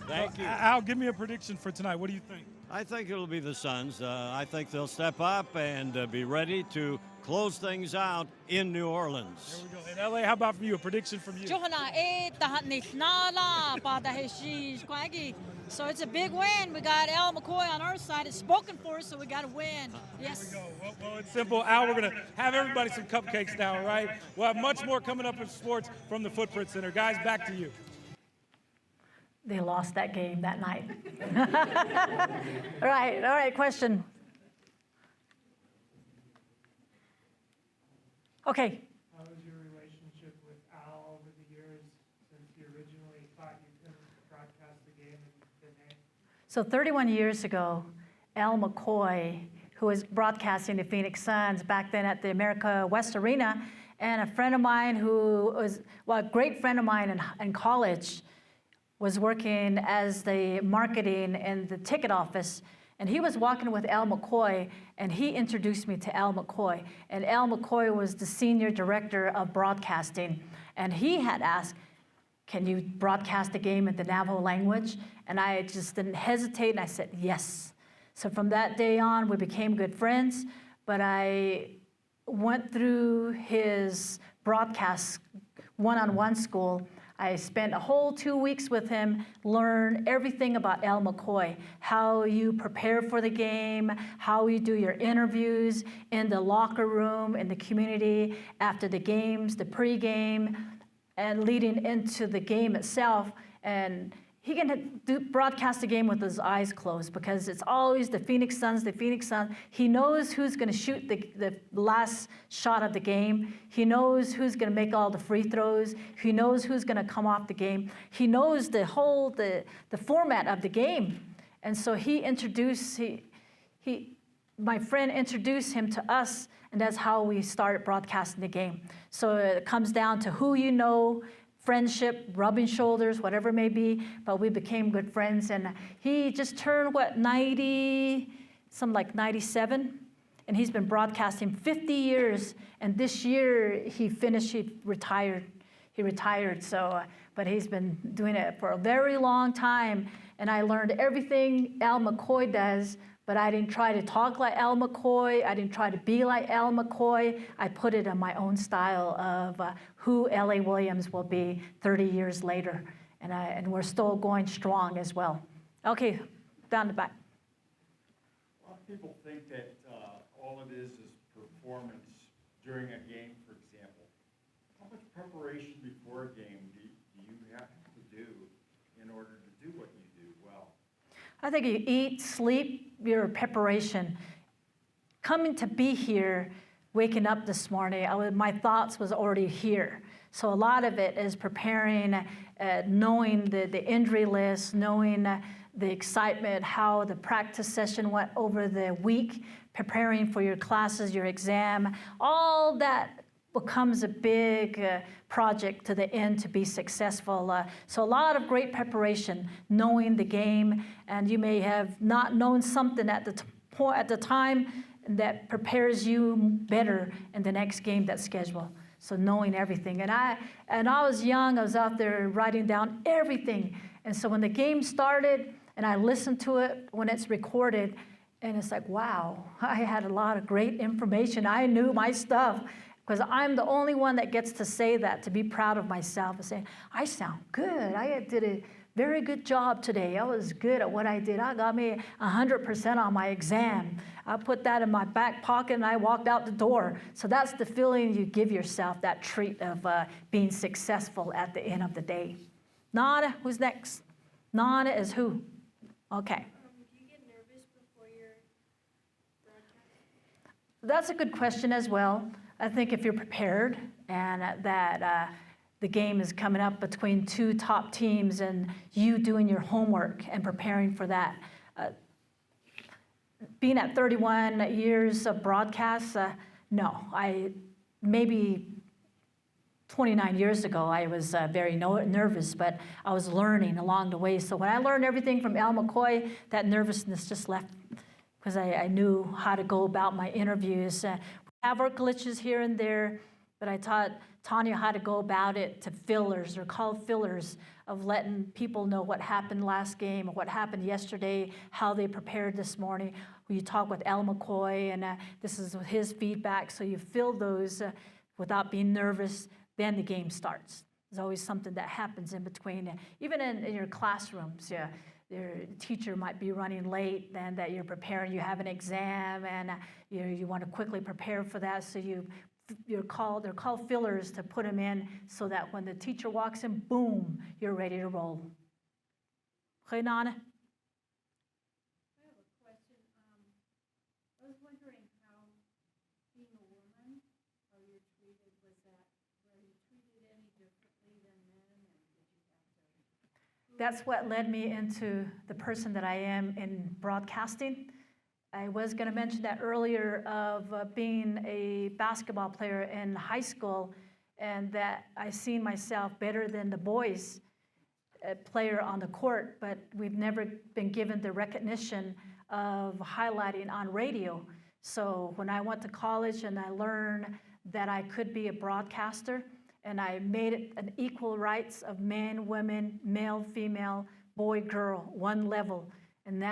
Thank you. Al, give me a prediction for tonight. What do you think? I think it'll be the Suns. I think they'll step up and be ready to close things out in New Orleans. There we go. In LA, how about from you? A prediction from you? Johana e tahanit nala pa dahishi squaggy. So it's a big win. We got Al McCoy on our side. It's spoken for, so we got to win. Yes. There we go. Well, it's simple. Al, we're going to have everybody some cupcakes now, all right? We'll have much more coming up in sports from the Footprint Center. Guys, back to you. They lost that game that night. All right, question. Okay, How was your relationship with Al over the years since you originally thought you couldn't broadcast the game in Diné? so 31 years ago, Al McCoy, who was broadcasting the Phoenix Suns back then at the America West Arena, and a friend of mine who was, well, a great friend of mine in college, was working as the marketing in the ticket office, and he was walking with Al McCoy, and he introduced me to Al McCoy. And Al McCoy was the senior director of broadcasting, and he had asked, can you broadcast the game in the Navajo language? And I just didn't hesitate, and I said yes. So from that day on, we became good friends, but I went through his broadcast one-on-one school. I spent a whole 2 weeks with him, learned everything about Al McCoy, how you prepare for the game, how you do your interviews in the locker room, in the community, after the games, the pregame, and leading into the game itself. And he can broadcast the game with his eyes closed because it's always the Phoenix Suns, the Phoenix Suns. He knows who's going to shoot the last shot of the game. He knows who's going to make all the free throws. He knows who's going to come off the game. He knows the whole, the format of the game. And so my friend introduced him to us, and that's how we started broadcasting the game. So it comes down to who you know, friendship, rubbing shoulders, whatever it may be, but we became good friends. And he just turned, 90, something like 97, and he's been broadcasting 50 years, and this year he retired. He retired, so, but he's been doing it for a very long time, and I learned everything Al McCoy does but I didn't try to talk like Al McCoy. I didn't try to be like Al McCoy. I put it in my own style of who L.A. Williams will be 30 years later. And we're still going strong as well. Okay, down the back. A lot of people think that all it is performance during a game, for example. How much preparation before a game do you have to do in order to do what you do well? I think you eat, sleep, your preparation. Coming to be here, waking up this morning, my thoughts was already here. So a lot of it is preparing, knowing the injury list, knowing the excitement, how the practice session went over the week, preparing for your classes, your exam. All that becomes a big project to the end to be successful. So a lot of great preparation, knowing the game, and you may have not known something at the time that prepares you better in the next game that's scheduled. So knowing everything. And I was young, I was out there writing down everything. And so when the game started and I listened to it when it's recorded, and it's like, wow, I had a lot of great information. I knew my stuff because I'm the only one that gets to say that, to be proud of myself and say, I sound good. I did a very good job today. I was good at what I did. I got me 100% on my exam. I put that in my back pocket and I walked out the door. So that's the feeling you give yourself, that treat of being successful at the end of the day. Nada, who's next? Nada is who? Okay. Do you get nervous before your broadcast? That's a good question as well. I think if you're prepared and that the game is coming up between two top teams and you doing your homework and preparing for that. Being at 31 years of broadcasts, no. Maybe 29 years ago, I was very nervous, but I was learning along the way. So when I learned everything from Al McCoy, that nervousness just left because I knew how to go about my interviews. We have our glitches here and there, but I taught Tanya how to go about it to fillers or call fillers of letting people know what happened last game or what happened yesterday, how they prepared this morning. You talk with Al McCoy, and this is his feedback, so you fill those without being nervous, then the game starts. There's always something that happens in between. Even in your classrooms, your teacher might be running late, and that you're preparing, you have an exam, and you want to quickly prepare for that, so they're called fillers to put them in so that when the teacher walks in, boom, you're ready to roll. Hey, Nana? I have a question. I was wondering how, being a woman, how you're treated. Were you treated any differently than men, or did you have to? That's what led me into the person that I am in broadcasting. I was going to mention that earlier of being a basketball player in high school, and that I seen myself better than the boys player on the court, but we've never been given the recognition of highlighting on radio. So when I went to college and I learned that I could be a broadcaster, and I made it an equal rights of men, women, male, female, boy, girl, one level. And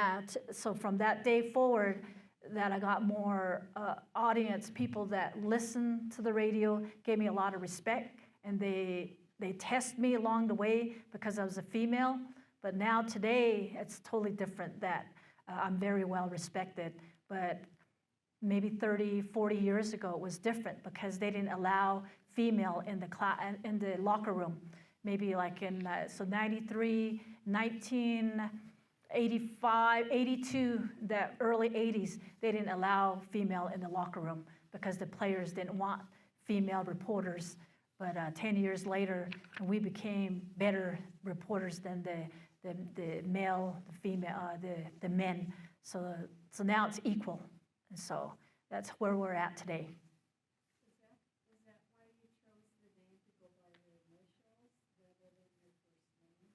so from that day forward, that I got more audience, people that listen to the radio, gave me a lot of respect, and they test me along the way because I was a female. But now today, it's totally different that I'm very well respected. But maybe 30, 40 years ago, it was different because they didn't allow female in the locker room. Maybe like in, so 93, 1985, 82, the early 80s, they didn't allow female in the locker room because the players didn't want female reporters. But 10 years later, we became better reporters than the male, the female, the men. So now it's equal. And so that's where we're at today. Is that why you chose the name to go by your initials rather than your first name?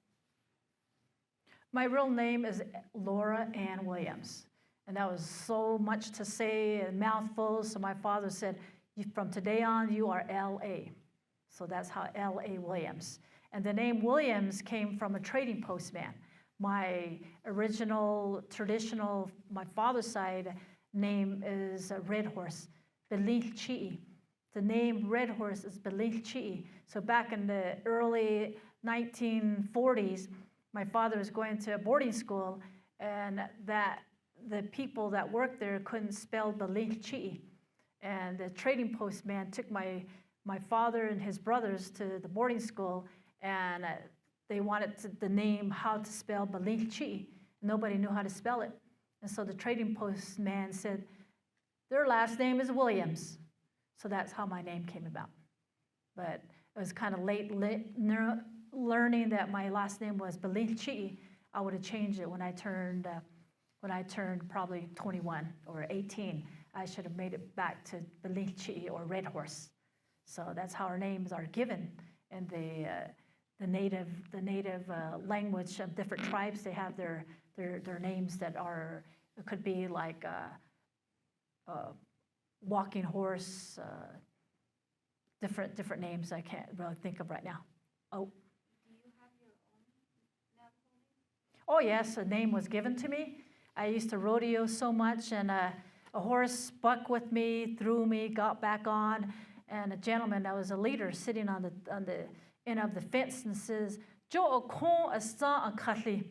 My real name is Laura Ann Williams. And that was so much to say, a mouthful. So my father said, from today on, you are L.A. So that's how L.A. Williams. And the name Williams came from a trading post man. My original, traditional, my father's side name is Red Horse, Belil Chi'i. The name Red Horse is Belil Chi'i. So back in the early 1940s, my father was going to a boarding school, and that the people that worked there couldn't spell Belil Chi'i. And the trading post man took my father and his brothers to the boarding school, and they wanted the name how to spell Belil Chi'i. Nobody knew how to spell it. And so the trading post man said, their last name is Williams. So that's how my name came about. But it was kind of late learning that my last name was Belil Chi'i. I would have changed it when I turned probably 21 or 18. I should have made it back to Belil Chi'i or Red Horse. So that's how our names are given in the native language of different tribes. They have their names that are, it could be like walking horse, different names I can't really think of right now. Oh. Do you have your own Navajo name? Oh yes, a name was given to me. I used to rodeo so much, and a horse bucked with me, threw me, got back on, and a gentleman that was a leader sitting on the end of the fence and says, "Jo kon astan akatli,"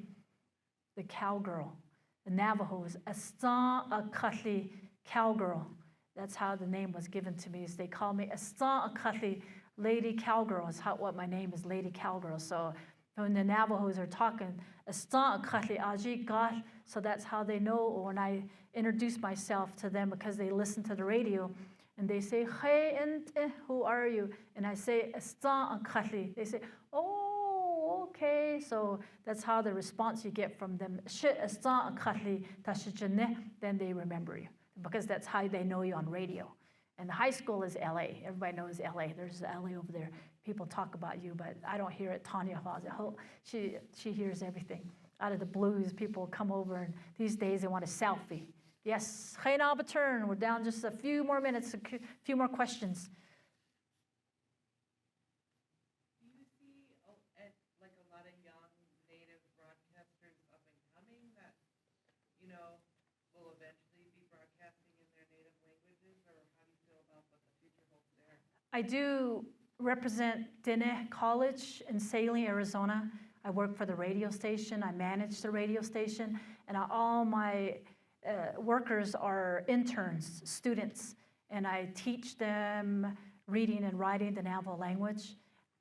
the cowgirl. The Navajos, astan akatli, cowgirl. That's how the name was given to me. Is they call me astan akatli, Lady Cowgirl. Is what my name is, Lady Cowgirl. So when the Navajos are talking, astan akatli aji gat. So that's how they know when I introduce myself to them, because they listen to the radio and they say, "Hey, and who are you?" And I say, "Astan akatli." They say, "Oh, okay." So that's how the response you get from them. Astan akatli tashijane. Then they remember you, because that's how they know you on radio. And the high school is LA. Everybody knows LA. There's LA over there. People talk about you, but I don't hear it. Tanya, she hears everything. Out of the blues, people come over, and these days they want a selfie. Yes, Chaynal Baturn, we're down just a few more minutes, a few more questions. Do you see like a lot of young native broadcasters up and coming that, will eventually be broadcasting in their native languages, or how do you feel about what the future holds there? I do represent Diné College in Saline, Arizona. I work for the radio station. I manage the radio station, and all my workers are interns, students, and I teach them reading and writing the Navajo language,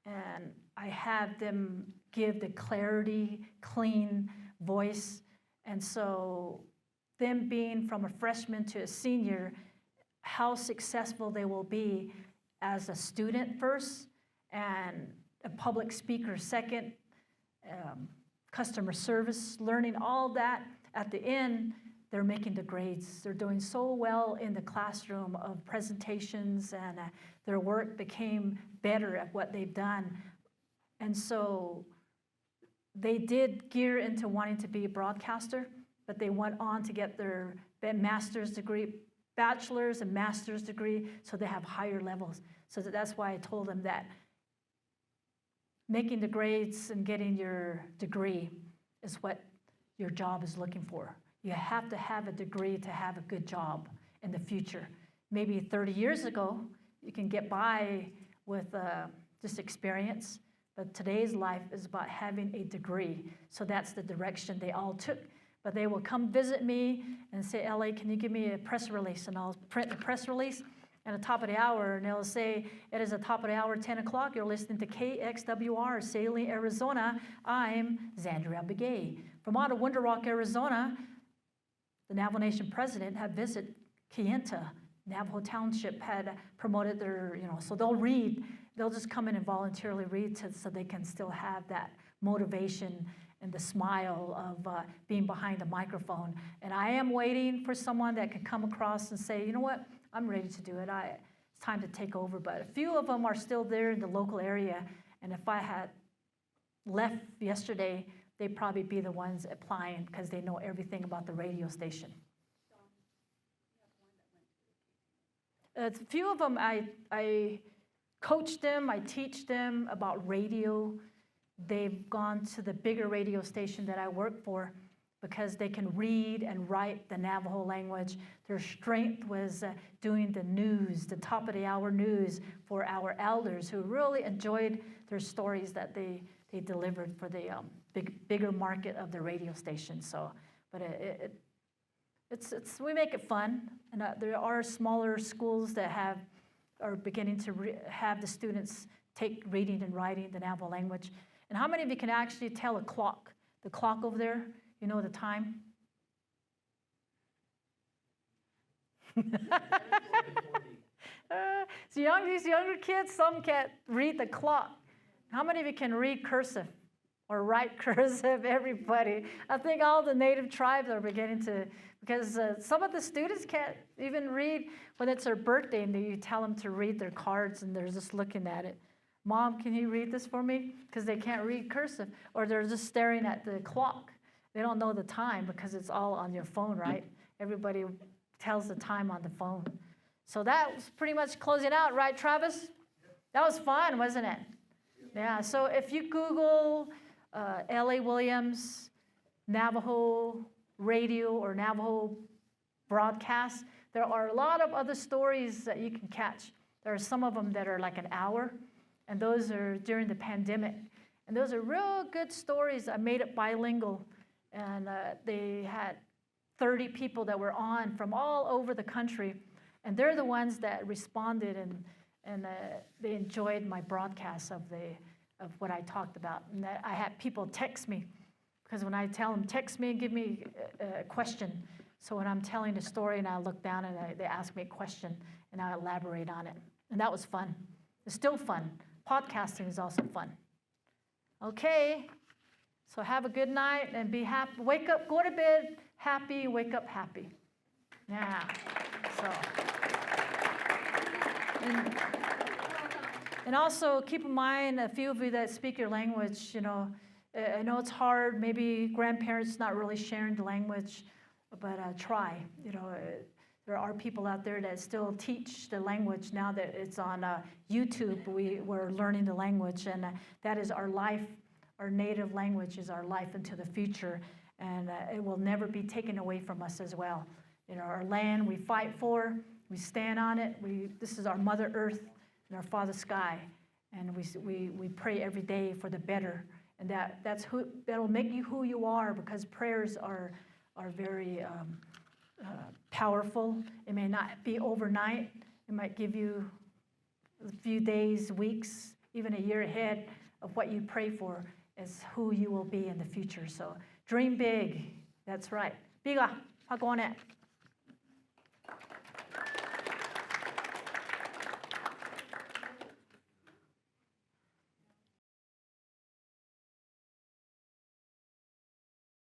and I have them give the clarity, clean voice, and so them being from a freshman to a senior, how successful they will be as a student first, and a public speaker second, customer service, learning all that. At the end, they're making the grades. They're doing so well in the classroom of presentations, and their work became better at what they've done. And so they did gear into wanting to be a broadcaster, but they went on to get their master's degree, bachelor's and master's degree, so they have higher levels. So that's why I told them that making the grades and getting your degree is what your job is looking for. You have to have a degree to have a good job in the future. Maybe 30 years ago, you can get by with just experience, but today's life is about having a degree. So that's the direction they all took. But they will come visit me and say, "LA, can you give me a press release?" And I'll print the press release at the top of the hour, and they'll say, "It is the top of the hour, 10 o'clock. You're listening to KXWR, Saline, Arizona. I'm Zandria Begay." From out of Winter Rock, Arizona, the Navajo Nation president had visited Kayenta. Navajo Township had promoted their, so they'll just come in and voluntarily read so they can still have that motivation and the smile of being behind the microphone. And I am waiting for someone that can come across and say, "You know what, I'm ready to do it. It's time to take over." But a few of them are still there in the local area, and if I had left yesterday, they'd probably be the ones applying because they know everything about the radio station. A few of them, I coach them, I teach them about radio, they've gone to the bigger radio station that I work for because they can read and write the Navajo language. Their strength was doing the news, the top of the hour news for our elders who really enjoyed their stories that they delivered for the bigger market of the radio station. So, but we make it fun, and there are smaller schools that are beginning to have the students take reading and writing the Navajo language. And how many of you can actually tell a clock? The clock over there, you know the time? So these younger kids, some can't read the clock. How many of you can read cursive or write cursive? Everybody. I think all the native tribes are beginning to, because some of the students can't even read when it's their birthday and you tell them to read their cards and they're just looking at it. Mom, can you read this for me? Because they can't read cursive, or they're just staring at the clock. They don't know the time because it's all on your phone, right? Everybody tells the time on the phone. So that was pretty much closing out, right, Travis? That was fun, wasn't it? Yeah, so if you Google L.A. Williams, Navajo radio or Navajo broadcast, there are a lot of other stories that you can catch. There are some of them that are like an hour, and those are during the pandemic. And those are real good stories. I made it bilingual, and they had 30 people that were on from all over the country, and they're the ones that responded, and they enjoyed my broadcast of what I talked about. And that I had people text me, because when I tell them, text me and give me a question. So when I'm telling a story and I look down and they ask me a question and I elaborate on it. And that was fun. It's still fun. Podcasting is also fun. Okay, so have a good night and be happy. Wake up, go to bed happy, wake up happy. Yeah, so. And also keep in mind, a few of you that speak your language, I know it's hard, maybe grandparents not really sharing the language, but try. There are people out there that still teach the language now that it's on YouTube. We're learning the language, and that is our life. Our native language is our life into the future, and it will never be taken away from us as well. Our land we fight for, we stand on it. This is our Mother Earth and our Father Sky, and we pray every day for the better, and that'll make you who you are, because prayers are very powerful. It may not be overnight. It might give you a few days, weeks, even a year ahead of what you pray for as who you will be in the future. So dream big. That's right. Biga, hag on it.